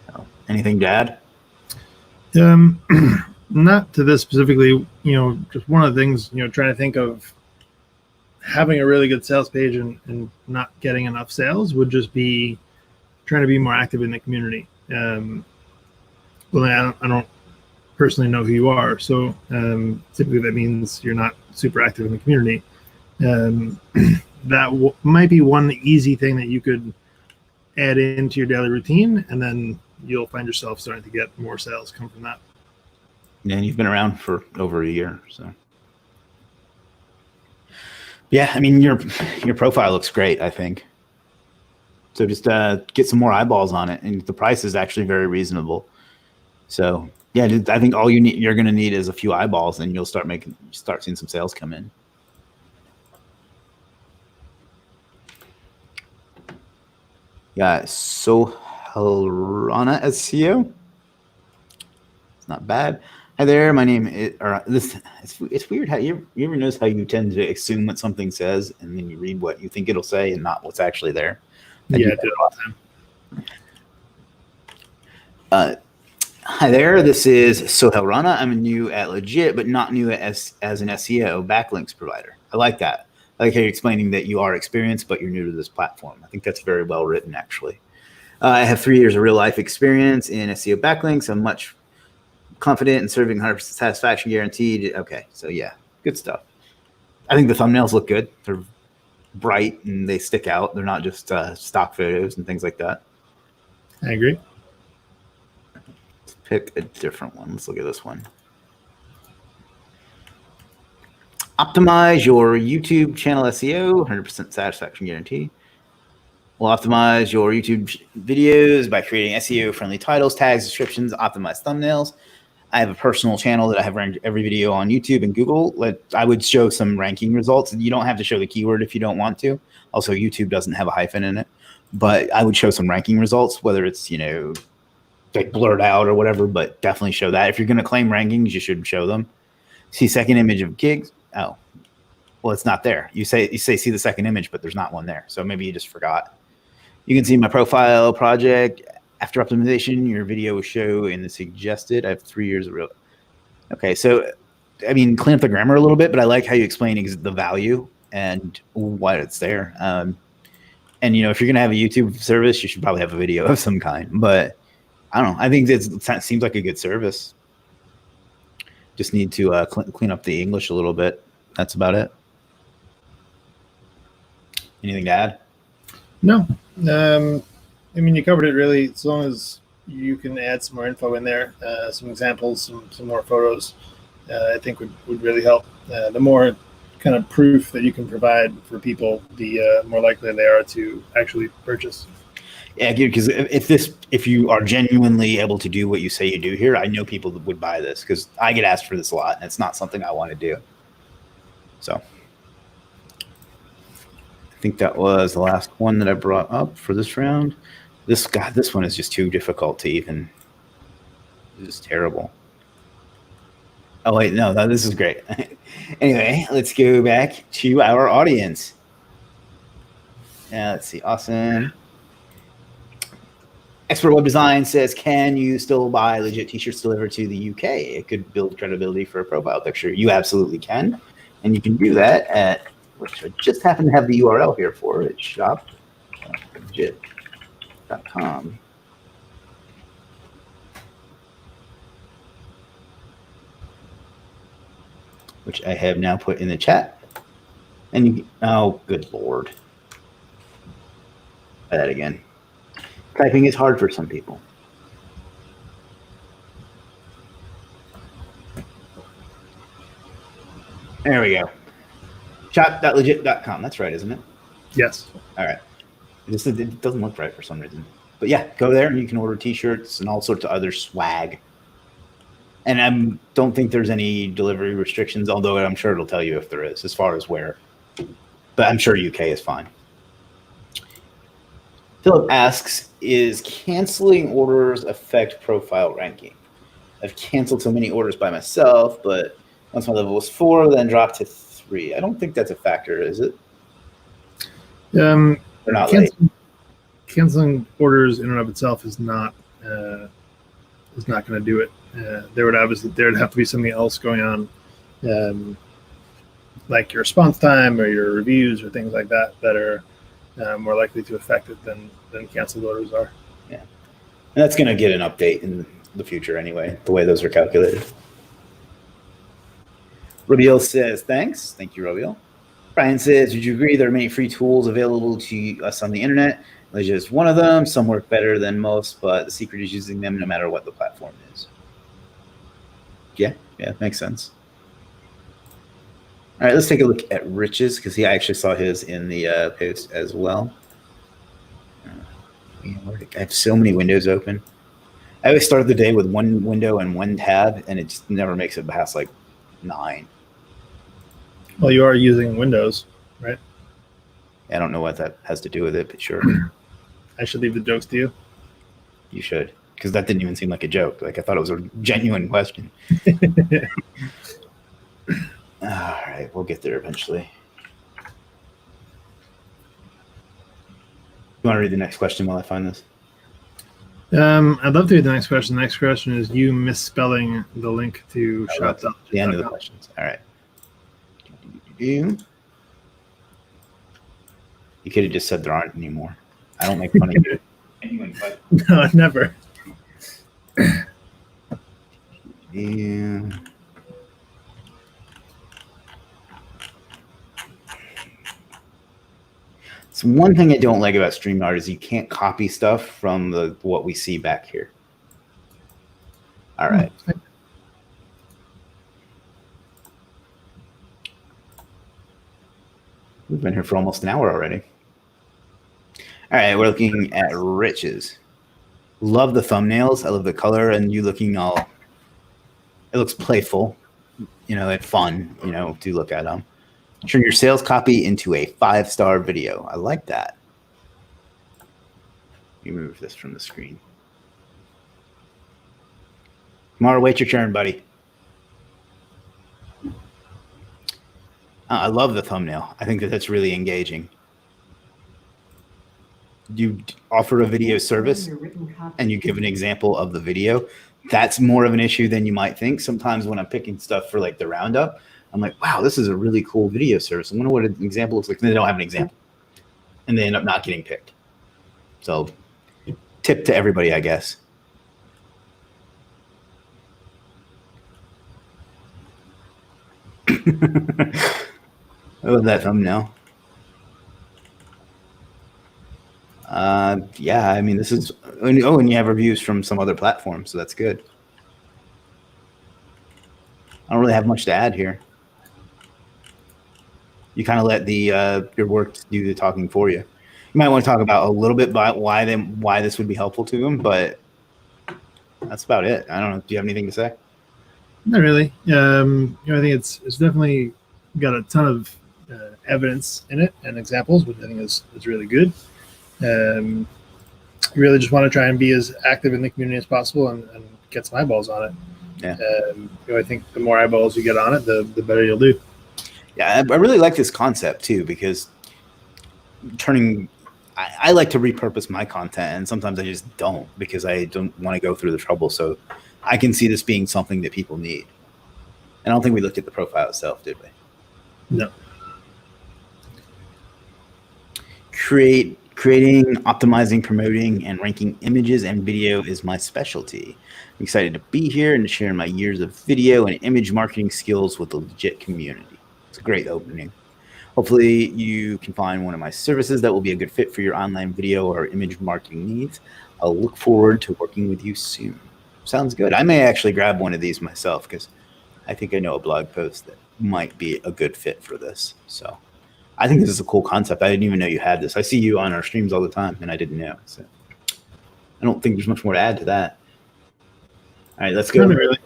So, anything to add? Not to this specifically, just one of the things, trying to think of having a really good sales page and not getting enough sales would just be trying to be more active in the community. Well, I don't personally know who you are, so typically that means you're not super active in the community. That might be one easy thing that you could add into your daily routine, and then you'll find yourself starting to get more sales come from that. Yeah, and you've been around for over a year, so. Yeah, I mean, your profile looks great, I think. So just get some more eyeballs on it, and the price is actually very reasonable. So yeah, I think all you're going to need is a few eyeballs, and you'll start seeing some sales come in. Got Sohelrana SEO. It's not bad. Hi there, my name is, or this, it's weird how you ever notice how you tend to assume what something says and then you read what you think it'll say and not what's actually there. I do Yeah, I that do it a all lot. the time. Hi there, this is Sohel Rana. I'm new at Legiit, but not new as an SEO backlinks provider. I like that. I like how you're explaining that you are experienced, but you're new to this platform. I think that's very well written, actually. I have 3 years of real life experience in SEO backlinks. I'm much confident in serving 100% satisfaction guaranteed. Okay, so yeah, good stuff. I think the thumbnails look good. They're bright and they stick out. They're not just stock photos and things like that. I agree. Let's pick a different one. Let's look at this one. Optimize your YouTube channel SEO, 100% satisfaction guarantee. We'll optimize your YouTube videos by creating SEO-friendly titles, tags, descriptions, optimized thumbnails. I have a personal channel that I have ranked every video on YouTube and Google. I would show some ranking results. You don't have to show the keyword if you don't want to. Also, YouTube doesn't have a hyphen in it. But I would show some ranking results, whether it's, like blurred out or whatever, but definitely show that. If you're going to claim rankings, you should show them. See second image of gigs. Oh, well, it's not there. You say see the second image, but there's not one there. So maybe you just forgot. You can see my profile project. After optimization, your video will show in the suggested. I have 3 years of real. Okay, so I mean, clean up the grammar a little bit, but I like how you explain the value and why it's there. And if you're gonna have a YouTube service, you should probably have a video of some kind. But I don't know. I think that seems like a good service. Just need to clean up the English a little bit. That's about it. Anything to add? No. I mean, you covered it really. As long as you can add some more info in there, some examples, some more photos, I think would really help. The more kind of proof that you can provide for people, the more likely they are to actually purchase. Yeah, because if you are genuinely able to do what you say you do here, I know people that would buy this because I get asked for this a lot, and it's not something I want to do. So I think that was the last one that I brought up for this round. This one is just too difficult to even. This is terrible. Oh wait, no, this is great. Anyway, let's go back to our audience. Let's see. Awesome. Expert Web Design says, can you still buy legit t-shirts delivered to the UK? It could build credibility for a profile picture. You absolutely can. And you can do that at, which I just happen to have the URL here for it, shop.legit.com. Which I have now put in the chat. And oh, good Lord. Try that again. Typing is hard for some people. There we go. Shop.legit.com. That's right, isn't it? Yes. All right. It doesn't look right for some reason. But yeah, go there and you can order t-shirts and all sorts of other swag. And I don't think there's any delivery restrictions, although I'm sure it'll tell you if there is, as far as where. But I'm sure UK is fine. Philip asks, is canceling orders affect profile ranking? I've canceled so many orders by myself, but once my level was 4, then dropped to 3. I don't think that's a factor, is it? They're not late. Canceling orders in and of itself is not going to do it. There would have to be something else going on, like your response time or your reviews or things like that are more likely to affect it than canceled orders are. Yeah, and that's going to get an update in the future anyway, the way those are calculated. Rabiel says, thanks. Thank you, Rabiel. Brian says, would you agree there are many free tools available to us on the internet? Legiit is one of them. Some work better than most, but the secret is using them no matter what the platform is. Yeah, makes sense. All right, let's take a look at Rich's because I actually saw his in the post as well. I have so many windows open. I always start the day with one window and one tab, and it just never makes it past like 9. Well, you are using Windows, right? I don't know what that has to do with it, but sure. I should leave the jokes to you. You should, because that didn't even seem like a joke. Like I thought it was a genuine question. All right, we'll get there eventually. You want to read the next question while I find this? I'd love to read the next question. The next question is you misspelling the link to shop. The end of the questions. All right. You could have just said there aren't anymore. I don't make fun of you. Anyone, but No, never. Yeah. So one thing I don't like about StreamYard is you can't copy stuff from what we see back here. All right. We've been here for almost an hour already. All right, we're looking at Rich's. Love the thumbnails. I love the color and you looking all, it looks playful, and fun, to look at them. Turn your sales copy into a 5-star video. I like that. You move this from the screen. Mara, wait your turn, buddy. I love the thumbnail. I think that's really engaging. You offer a video service and you give an example of the video. That's more of an issue than you might think. Sometimes when I'm picking stuff for like the roundup, I'm like, wow, this is a really cool video service. I wonder what an example looks like. And they don't have an example. And they end up not getting picked. So tip to everybody, I guess. I love that thumbnail. Yeah, I mean, this is, and you have reviews from some other platforms, so that's good. I don't really have much to add here. You kind of let your work do the talking for you. You might want to talk about a little bit about why this would be helpful to them, but that's about it. I don't know. Do you have anything to say? Not really. I think it's definitely got a ton of evidence in it and examples, which I think is really good. You really just want to try and be as active in the community as possible and get some eyeballs on it. Yeah. I think the more eyeballs you get on it, the better you'll do. Yeah, I really like this concept too, because I like to repurpose my content, and sometimes I just don't because I don't want to go through the trouble. So I can see this being something that people need. And I don't think we looked at the profile itself, did we? No. Creating, optimizing, promoting, and ranking images and video is my specialty. I'm excited to be here and to share my years of video and image marketing skills with the Legiit community. It's a great opening. Hopefully you can find one of my services that will be a good fit for your online video or image marketing needs. I'll look forward to working with you soon. Sounds good. I may actually grab one of these myself because I think I know a blog post that might be a good fit for this. So I think this is a cool concept. I didn't even know you had this. I see you on our streams all the time, and I didn't know. So I don't think there's much more to add to that. All right, let's go. Really.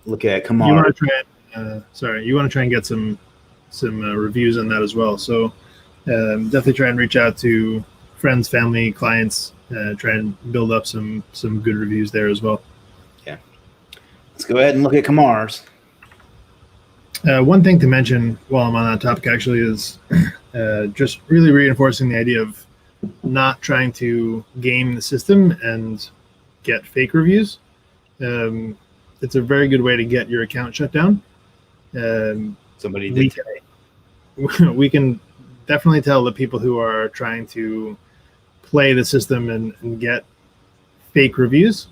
Look at Kamar. You want to try and get some reviews on that as well. So definitely try and reach out to friends, family, clients. Try and build up some good reviews there as well. Yeah. Let's go ahead and look at Kamar's. One thing to mention while I'm on that topic actually is just really reinforcing the idea of not trying to game the system and get fake reviews. It's a very good way to get your account shut down. Somebody did today. We can definitely tell the people who are trying to play the system and get fake reviews.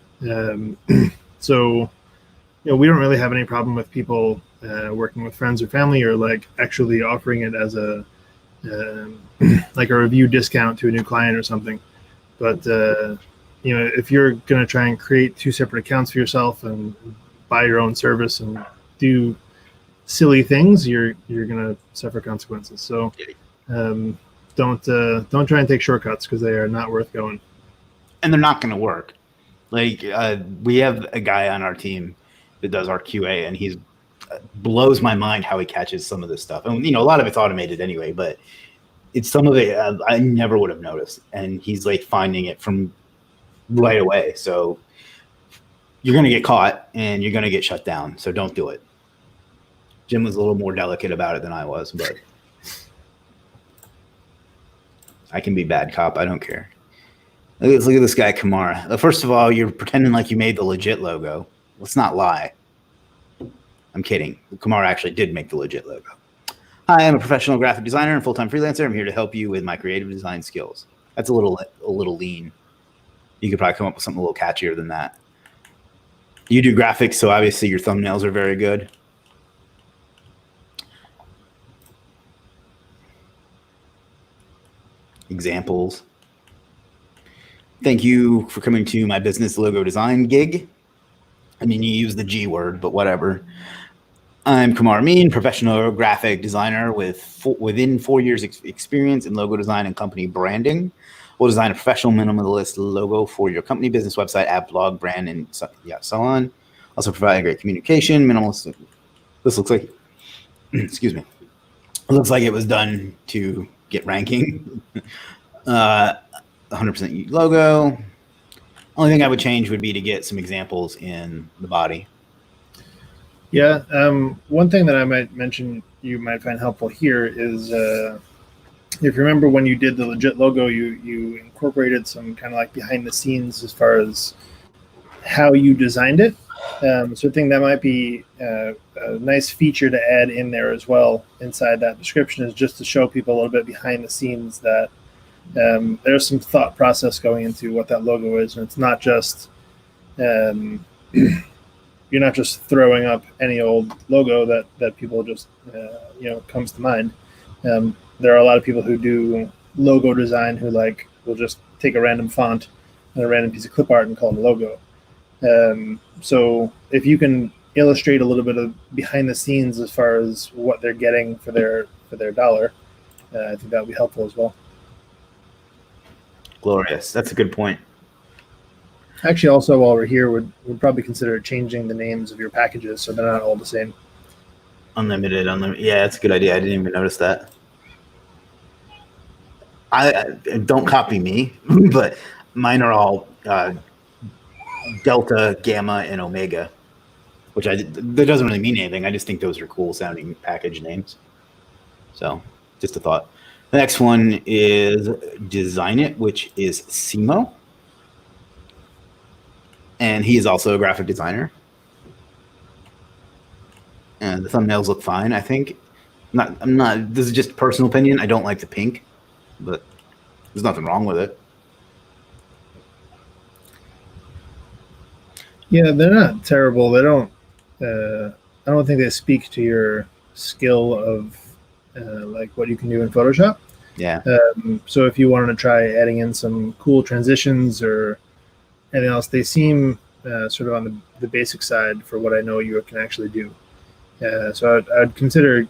So, we don't really have any problem with people working with friends or family or like actually offering it as a like a review discount to a new client or something. But if you're going to try and create 2 separate accounts for yourself and buy your own service and do silly things, you're going to suffer consequences. So don't try and take shortcuts because they are not worth going. And they're not going to work. Like we have a guy on our team that does our QA, and he's blows my mind how he catches some of this stuff. And a lot of it's automated anyway, but it's some of it I never would have noticed, and he's like finding it from right away. So you're going to get caught and you're going to get shut down. So don't do it. Jim was a little more delicate about it than I was, but I can be bad cop. I don't care. Look at this guy, Kamara. First of all, you're pretending like you made the Legiit logo. Let's not lie. I'm kidding. Kamara actually did make the Legiit logo. Hi, I'm a professional graphic designer and full-time freelancer. I'm here to help you with my creative design skills. That's a little lean. You could probably come up with something a little catchier than that. You do graphics, so obviously your thumbnails are very good. Examples. Thank you for coming to my business logo design gig. I mean, you use the G word, but whatever. I'm Kamar Amin, professional graphic designer within 4 years experience in logo design and company branding. We'll design a professional minimalist logo for your company, business, website, app, blog, brand, and so on. Also provide great communication, minimalist. This looks like, excuse me. It looks like it was done to get ranking. 100% logo. Only thing I would change would be to get some examples in the body. Yeah. One thing that I might mention you might find helpful here is if you remember when you did the Legiit logo, you incorporated some kind of like behind the scenes as far as how you designed it. So I think that might be a nice feature to add in there as well inside that description, is just to show people a little bit behind the scenes that there's some thought process going into what that logo is, and it's not just you're not just throwing up any old logo that people just comes to mind. There are a lot of people who do logo design who will just take a random font and a random piece of clip art and call it a logo. So if you can illustrate a little bit of behind the scenes as far as what they're getting for their dollar, I think that would be helpful as well. Glorious. That's a good point. Actually, also while we're here, would probably consider changing the names of your packages so they're not all the same. Unlimited. Yeah, that's a good idea. I didn't even notice that. I don't copy me, but mine are all Delta, Gamma, and Omega, which that doesn't really mean anything. I just think those are cool sounding package names. So just a thought. The next one is Design It, which is Simo. And he is also a graphic designer. And the thumbnails look fine, I think. This is just personal opinion. I don't like the pink, but there's nothing wrong with it. Yeah, they're not terrible. They don't. I don't think they speak to your skill of like what you can do in Photoshop. Yeah. So if you wanted to try adding in some cool transitions or anything else, they seem sort of on the basic side for what I know you can actually do. So I'd consider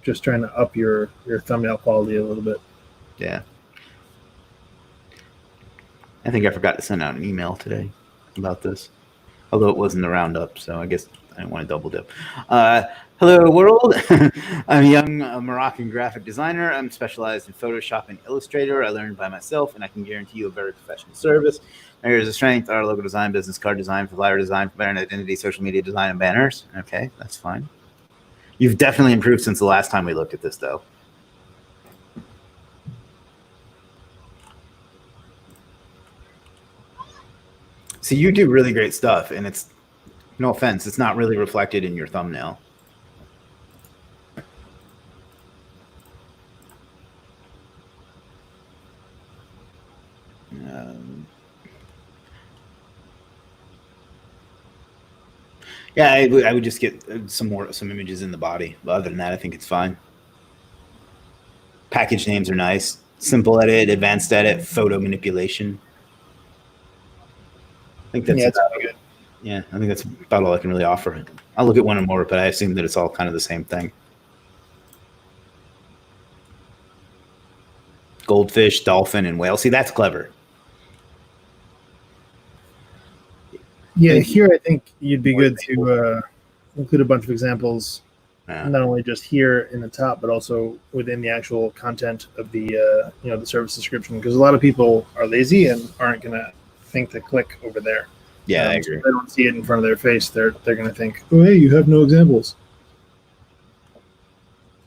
just trying to up your thumbnail quality a little bit. Yeah. I think I forgot to send out an email today about this, although it wasn't the roundup, so I guess I didn't want to double dip. Hello, world. I'm a young Moroccan graphic designer. I'm specialized in Photoshop and Illustrator. I learned by myself, and I can guarantee you a very professional service. My areas of strength are logo design, business card design, flyer design, brand identity, social media design, and banners. Okay, that's fine. You've definitely improved since the last time we looked at this, though. So you do really great stuff, and it's, no offense, it's not really reflected in your thumbnail. Yeah, I would just get some images in the body. But other than that, I think it's fine. Package names are nice. Simple edit, advanced edit, photo manipulation. I think that's good. Yeah, I think that's about all I can really offer. I'll look at one more, but I assume that it's all kind of the same thing. Goldfish, dolphin, and whale. See, that's clever. Yeah, here I think you'd be good to include a bunch of examples not only just here in the top, but also within the actual content of the the service description. Because a lot of people are lazy and aren't going to think to click over there. Yeah, I agree. So if they don't see it in front of their face, they're going to think, oh, hey, you have no examples.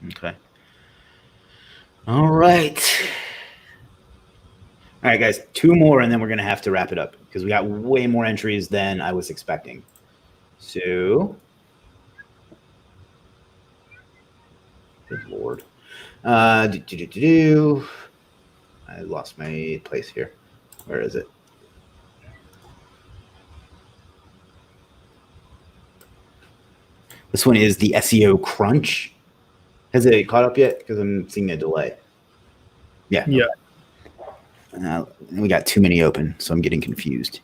Okay. All right. All right, guys, 2 more, and then we're going to have to wrap it up because we got way more entries than I was expecting. So, good Lord. I lost my place here. Where is it? This one is the SEO crunch. Has it caught up yet? Because I'm seeing a delay. Yeah. Yeah. We got too many open, so I'm getting confused.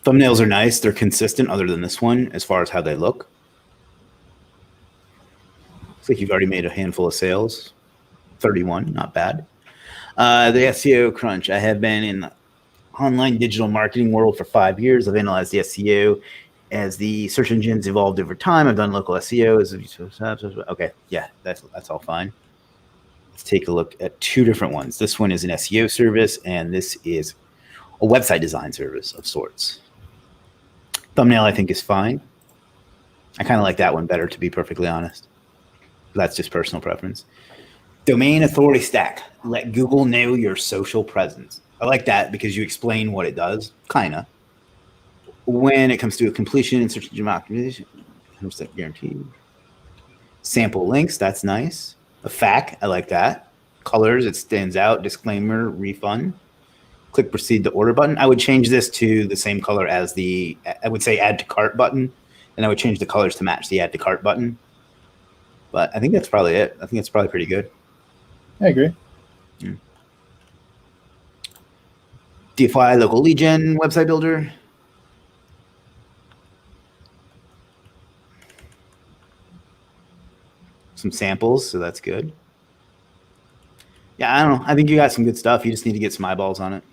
Thumbnails are nice. They're consistent other than this one as far as how they look. Looks like you've already made a handful of sales. 31, not bad. The SEO crunch. I have been in the online digital marketing world for 5 years. I've analyzed the SEO as the search engines evolved over time. I've done local SEO. Okay, yeah, that's all fine. Let's take a look at 2 different ones. This one is an SEO service, and this is a website design service of sorts. Thumbnail, I think, is fine. I kind of like that one better, to be perfectly honest. That's just personal preference. Domain authority stack. Let Google know your social presence. I like that because you explain what it does, kind of. When it comes to a completion and search engine optimization, 100% guaranteed. Sample links, that's nice. A FAQ, I like that. Colors, it stands out. Disclaimer, refund. Click proceed to order button. I would change this to the same color as the, I would say add to cart button, and I would change the colors to match the add to cart button. But I think that's probably it. I think it's probably pretty good. I agree. DFI local lead gen website builder. Some samples, so that's good. Yeah, I don't know. I think you got some good stuff. You just need to get some eyeballs on it.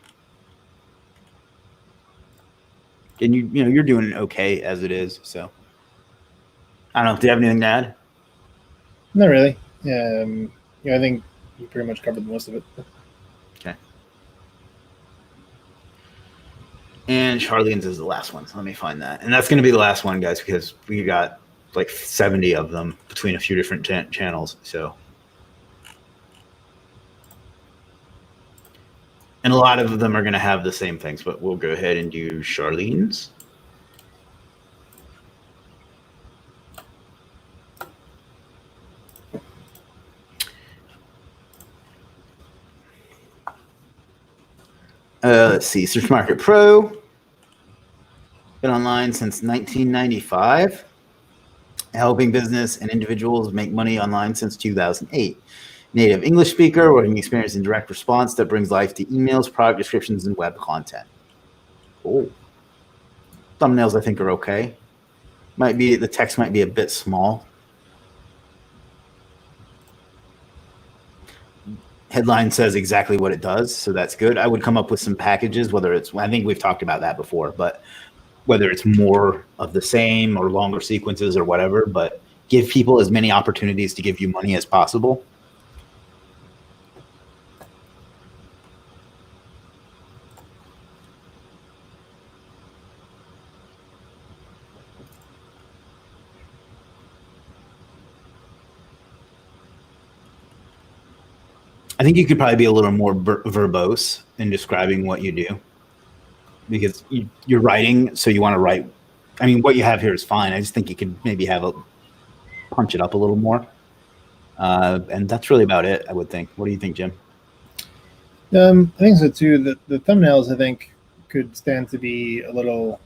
And you're doing okay as it is. So I don't know. Do you have anything to add? Not really. I think you pretty much covered most of it. Okay. And Charlene's is the last one. So let me find that. And that's going to be the last one, guys, because we got like 70 of them between a few different channels. So, and a lot of them are going to have the same things, but we'll go ahead and do Charlene's. Let's see, Search Market Pro. Been online since 1995. Helping business and individuals make money online since 2008. Native English speaker, working experience in direct response that brings life to emails, product descriptions, and web content. Cool. Thumbnails, I think, are okay. The text might be a bit small. Headline says exactly what it does, so that's good. I would come up with some packages, I think we've talked about that before, but whether it's more of the same or longer sequences or whatever, but give people as many opportunities to give you money as possible. I think you could probably be a little more verbose in describing what you do, because you're writing, so you want to write. I mean, what you have here is fine. I just think you could maybe punch it up a little more. And that's really about it, I would think. What do you think, Jim? I think so too. The thumbnails, I think, could stand to be a little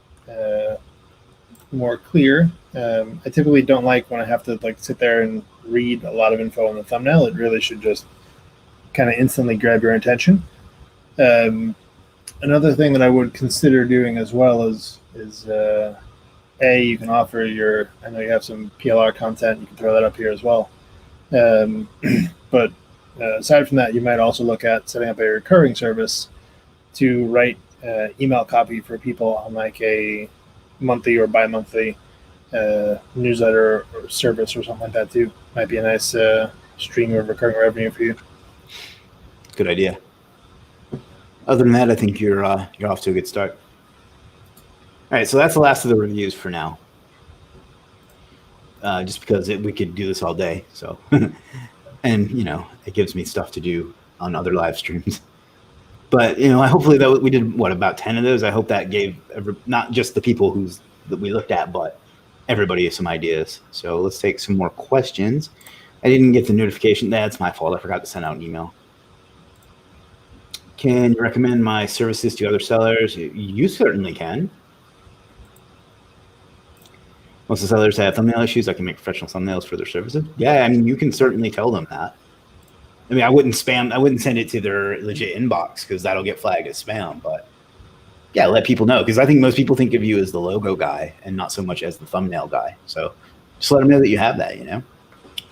more clear. I typically don't like when I have to sit there and read a lot of info on the thumbnail. It really should just kind of instantly grab your attention. Another thing that I would consider doing as well is you can offer I know you have some PLR content, you can throw that up here as well. But aside from that, you might also look at setting up a recurring service to write email copy for people on like a monthly or bi-monthly newsletter or service or something like that too. Might be a nice stream of recurring revenue for you. Good idea. Other than that, I think you're off to a good start. All right, so that's the last of the reviews for now. Just because we could do this all day, so and it gives me stuff to do on other live streams. But hopefully that we did about 10 of those. I hope that gave not just the people that we looked at, but everybody some ideas. So let's take some more questions. I didn't get the notification. That's my fault. I forgot to send out an email. Can you recommend my services to other sellers? You certainly can. Most of the sellers have thumbnail issues. I can make professional thumbnails for their services. Yeah, I mean, you can certainly tell them that. I mean, I wouldn't send it to their legit inbox because that'll get flagged as spam. But yeah, let people know, because I think most people think of you as the logo guy and not so much as the thumbnail guy. So just let them know that you have that,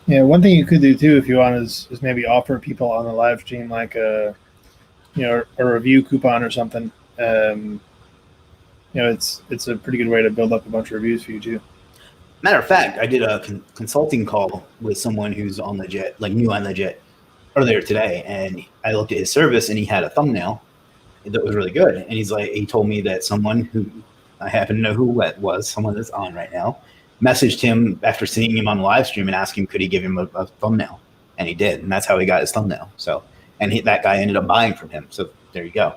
Yeah, one thing you could do too if you want is maybe offer people on the live stream like a review coupon or something. It's a pretty good way to build up a bunch of reviews for you too. Matter of fact, I did a consulting call with someone who's on Legiit, like new on Legiit, earlier today, and I looked at his service and he had a thumbnail that was really good. And he told me that someone who I happen to know who it was, someone that's on right now, messaged him after seeing him on the live stream and asked him could he give him a thumbnail, and he did, and that's how he got his thumbnail. So, and that guy ended up buying from him. So there you go.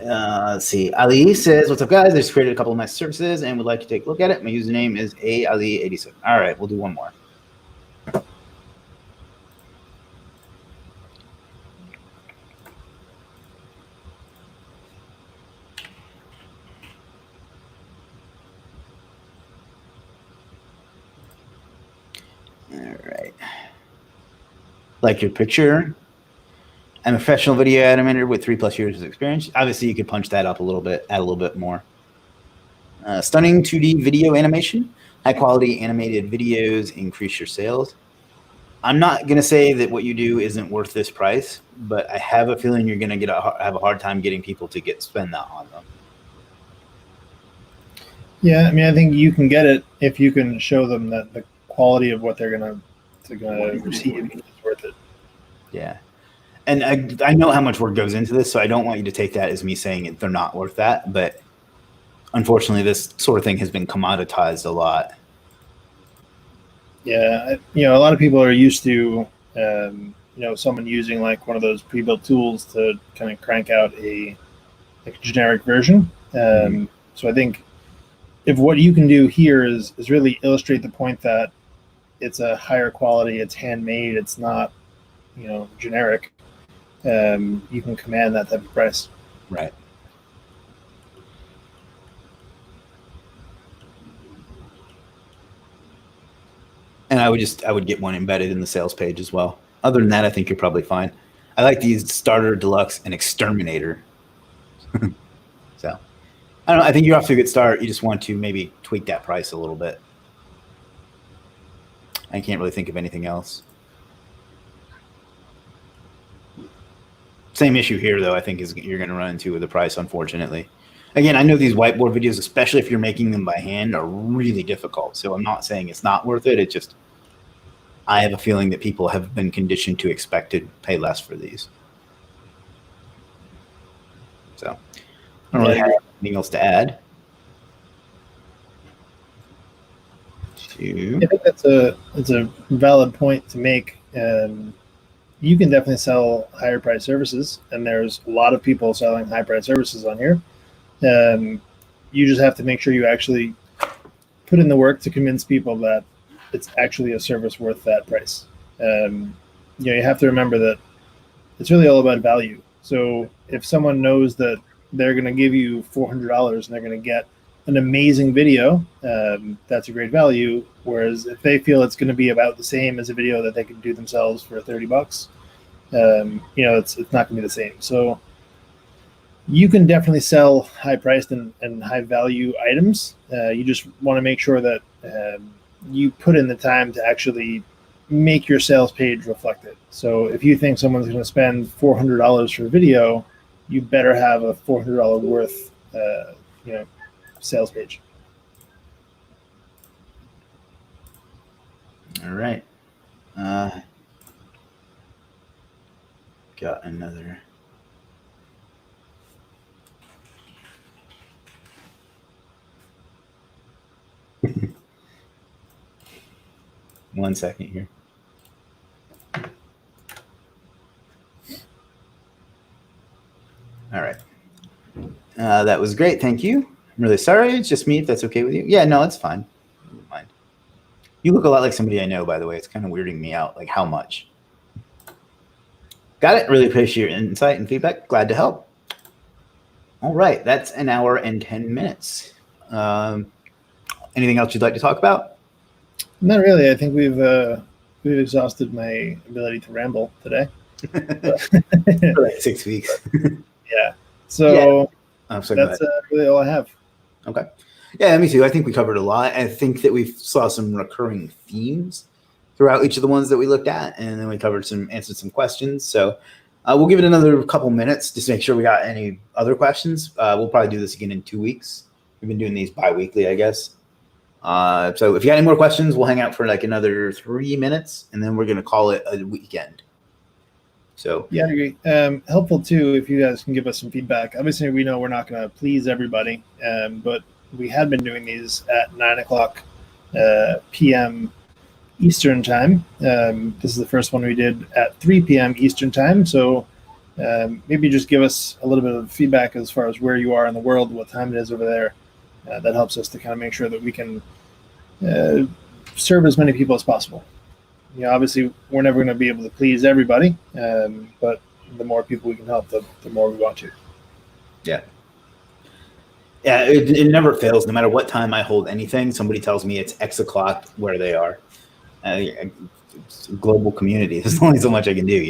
Let's see. Ali says, "What's up, guys? I just created a couple of nice services and would like to take a look at it. My username is AAli87. All right, we'll do one more. All right. Like your picture. I'm a professional video animator with 3+ years of experience. Obviously, you could punch that up a little bit, add a little bit more. Stunning 2D video animation, high quality animated videos, increase your sales. I'm not going to say that what you do isn't worth this price, but I have a feeling you're going to have a hard time getting people to spend that on them. Yeah, I mean, I think you can get it if you can show them that the quality of what they're going to receive is worth it. Yeah. And I know how much work goes into this, so I don't want you to take that as me saying they're not worth that. But unfortunately, this sort of thing has been commoditized a lot. Yeah, a lot of people are used to, someone using like one of those pre-built tools to kind of crank out a generic version. So I think if what you can do here is really illustrate the point that it's a higher quality, it's handmade, it's not, generic. You can command that type of price. Right. And I would get one embedded in the sales page as well. Other than that, I think you're probably fine. I like these Starter, Deluxe, and Exterminator. So I don't know. I think you're off to a good start. You just want to maybe tweak that price a little bit. I can't really think of anything else. Same issue here, though, I think you're going to run into with the price, unfortunately. Again, I know these whiteboard videos, especially if you're making them by hand, are really difficult. So I'm not saying it's not worth it. It's just I have a feeling that people have been conditioned to expect to pay less for these. So I don't really have anything else to add. I think that's a valid point to make. You can definitely sell higher price services, and there's a lot of people selling high price services on here. You just have to make sure you actually put in the work to convince people that it's actually a service worth that price. You have to remember that it's really all about value. So if someone knows that they're going to give you $400 and they're going to get an amazing video, that's a great value. Whereas if they feel it's going to be about the same as a video that they can do themselves for $30, it's not going to be the same. So you can definitely sell high priced and high value items. You just want to make sure that you put in the time to actually make your sales page reflect it. So if you think someone's going to spend $400 for video, you better have a $400 worth, sales page. All right. Got another. One second here. All right. That was great. Thank you. I'm really sorry. It's just me, if that's okay with you. Yeah, no, it's fine. Never mind. You look a lot like somebody I know, by the way. It's kind of weirding me out, like how much. Got it. Really appreciate your insight and feedback. Glad to help. All right. That's an hour and 10 minutes. Anything else you'd like to talk about? Not really. I think we've exhausted my ability to ramble today. For like 6 weeks. Yeah. So that's really all I have. Okay. Yeah, me too. I think we covered a lot. I think that we saw some recurring themes throughout each of the ones that we looked at, and then we answered some questions. So we'll give it another couple minutes just to make sure we got any other questions. We'll probably do this again in 2 weeks. We've been doing these bi-weekly, I guess. So if you got any more questions, we'll hang out for like another 3 minutes, and then we're going to call it a weekend. So yeah, I agree. Helpful too if you guys can give us some feedback. Obviously, we know we're not going to please everybody, but we had been doing these at 9:00 p.m. Eastern time. This is the first one we did at 3 p.m. Eastern time. So maybe just give us a little bit of feedback as far as where you are in the world, what time it is over there. That helps us to kind of make sure that we can serve as many people as possible. Obviously, we're never going to be able to please everybody, but the more people we can help, the more we want to. Yeah. Yeah, it never fails. No matter what time I hold anything, somebody tells me it's X o'clock where they are. It's a global community. There's only so much I can do,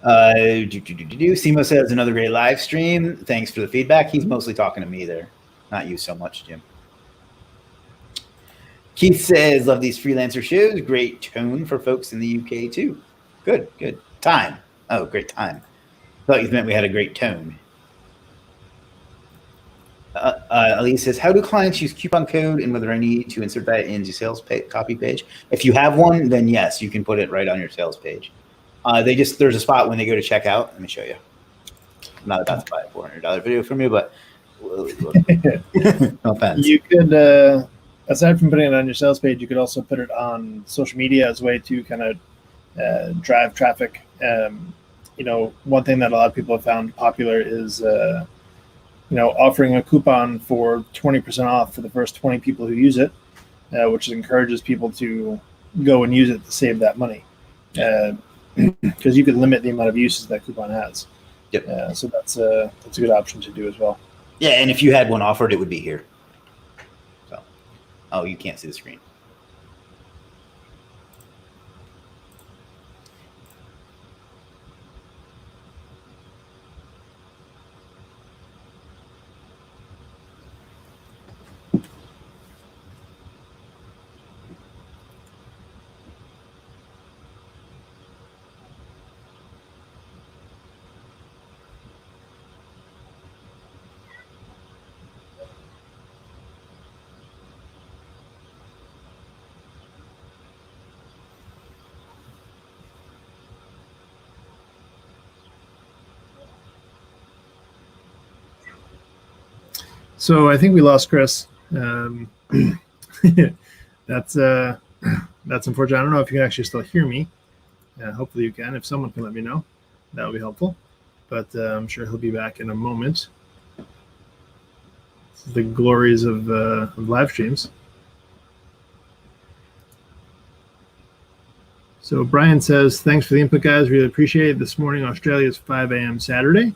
Simo says another great live stream. Thanks for the feedback. He's mostly talking to me there, not you so much, Jim. Keith says, love these freelancer shows. Great tone for folks in the UK too. Good. Time. Oh, great time. I thought you meant we had a great tone. Elise says, how do clients use coupon code and whether I need to insert that into sales copy page? If you have one, then yes, you can put it right on your sales page. There's a spot when they go to checkout. Let me show you. I'm not about to buy a $400 video from you, but no offense. You could, aside from putting it on your sales page, you could also put it on social media as a way to kind of drive traffic. One thing that a lot of people have found popular is offering a coupon for 20% off for the first 20 people who use it, which encourages people to go and use it to save that money. Because you could limit the amount of uses that coupon has. Yep. So that's a good option to do as well. Yeah, and if you had one offered, it would be here. So, oh, you can't see the screen. So I think we lost Chris. That's unfortunate. I don't know if you can actually still hear me. Hopefully you can. If someone can let me know, that would be helpful. But I'm sure he'll be back in a moment. This is the glories of live streams. So Brian says, thanks for the input, guys. Really appreciate it. This morning, Australia is 5 a.m. Saturday.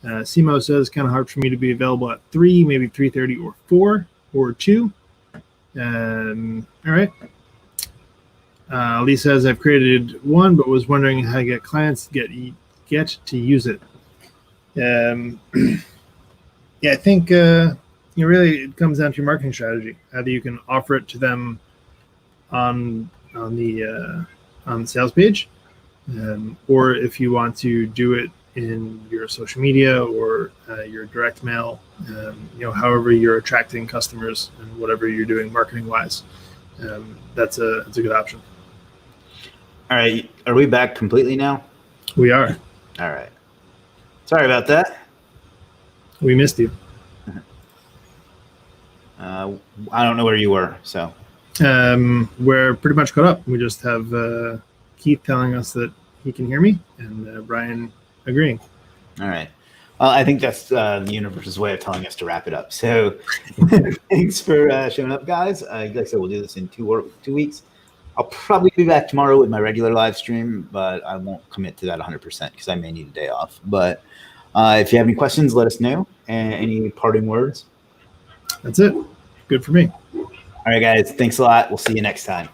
Simo says, kind of hard for me to be available at 3, maybe 3:30 or 4 or 2. All right. Lee says, I've created one, but was wondering how to get clients to get to use it. Yeah, I think really it comes down to your marketing strategy. Either you can offer it to them on the sales page, or if you want to do it in your social media or your direct mail, however you're attracting customers and whatever you're doing marketing wise, that's a good option. All right, are we back completely now? We are. All right. Sorry about that. We missed you. I don't know where you were, so. We're pretty much caught up. We just have Keith telling us that he can hear me, and Brian agreeing. All right. Well, I think that's the universe's way of telling us to wrap it up. So thanks for showing up, guys. Like I said, we'll do this in 2 weeks. I'll probably be back tomorrow with my regular live stream, but I won't commit to that 100% because I may need a day off. But if you have any questions, let us know. And any parting words? That's it. Good for me. All right, guys. Thanks a lot. We'll see you next time.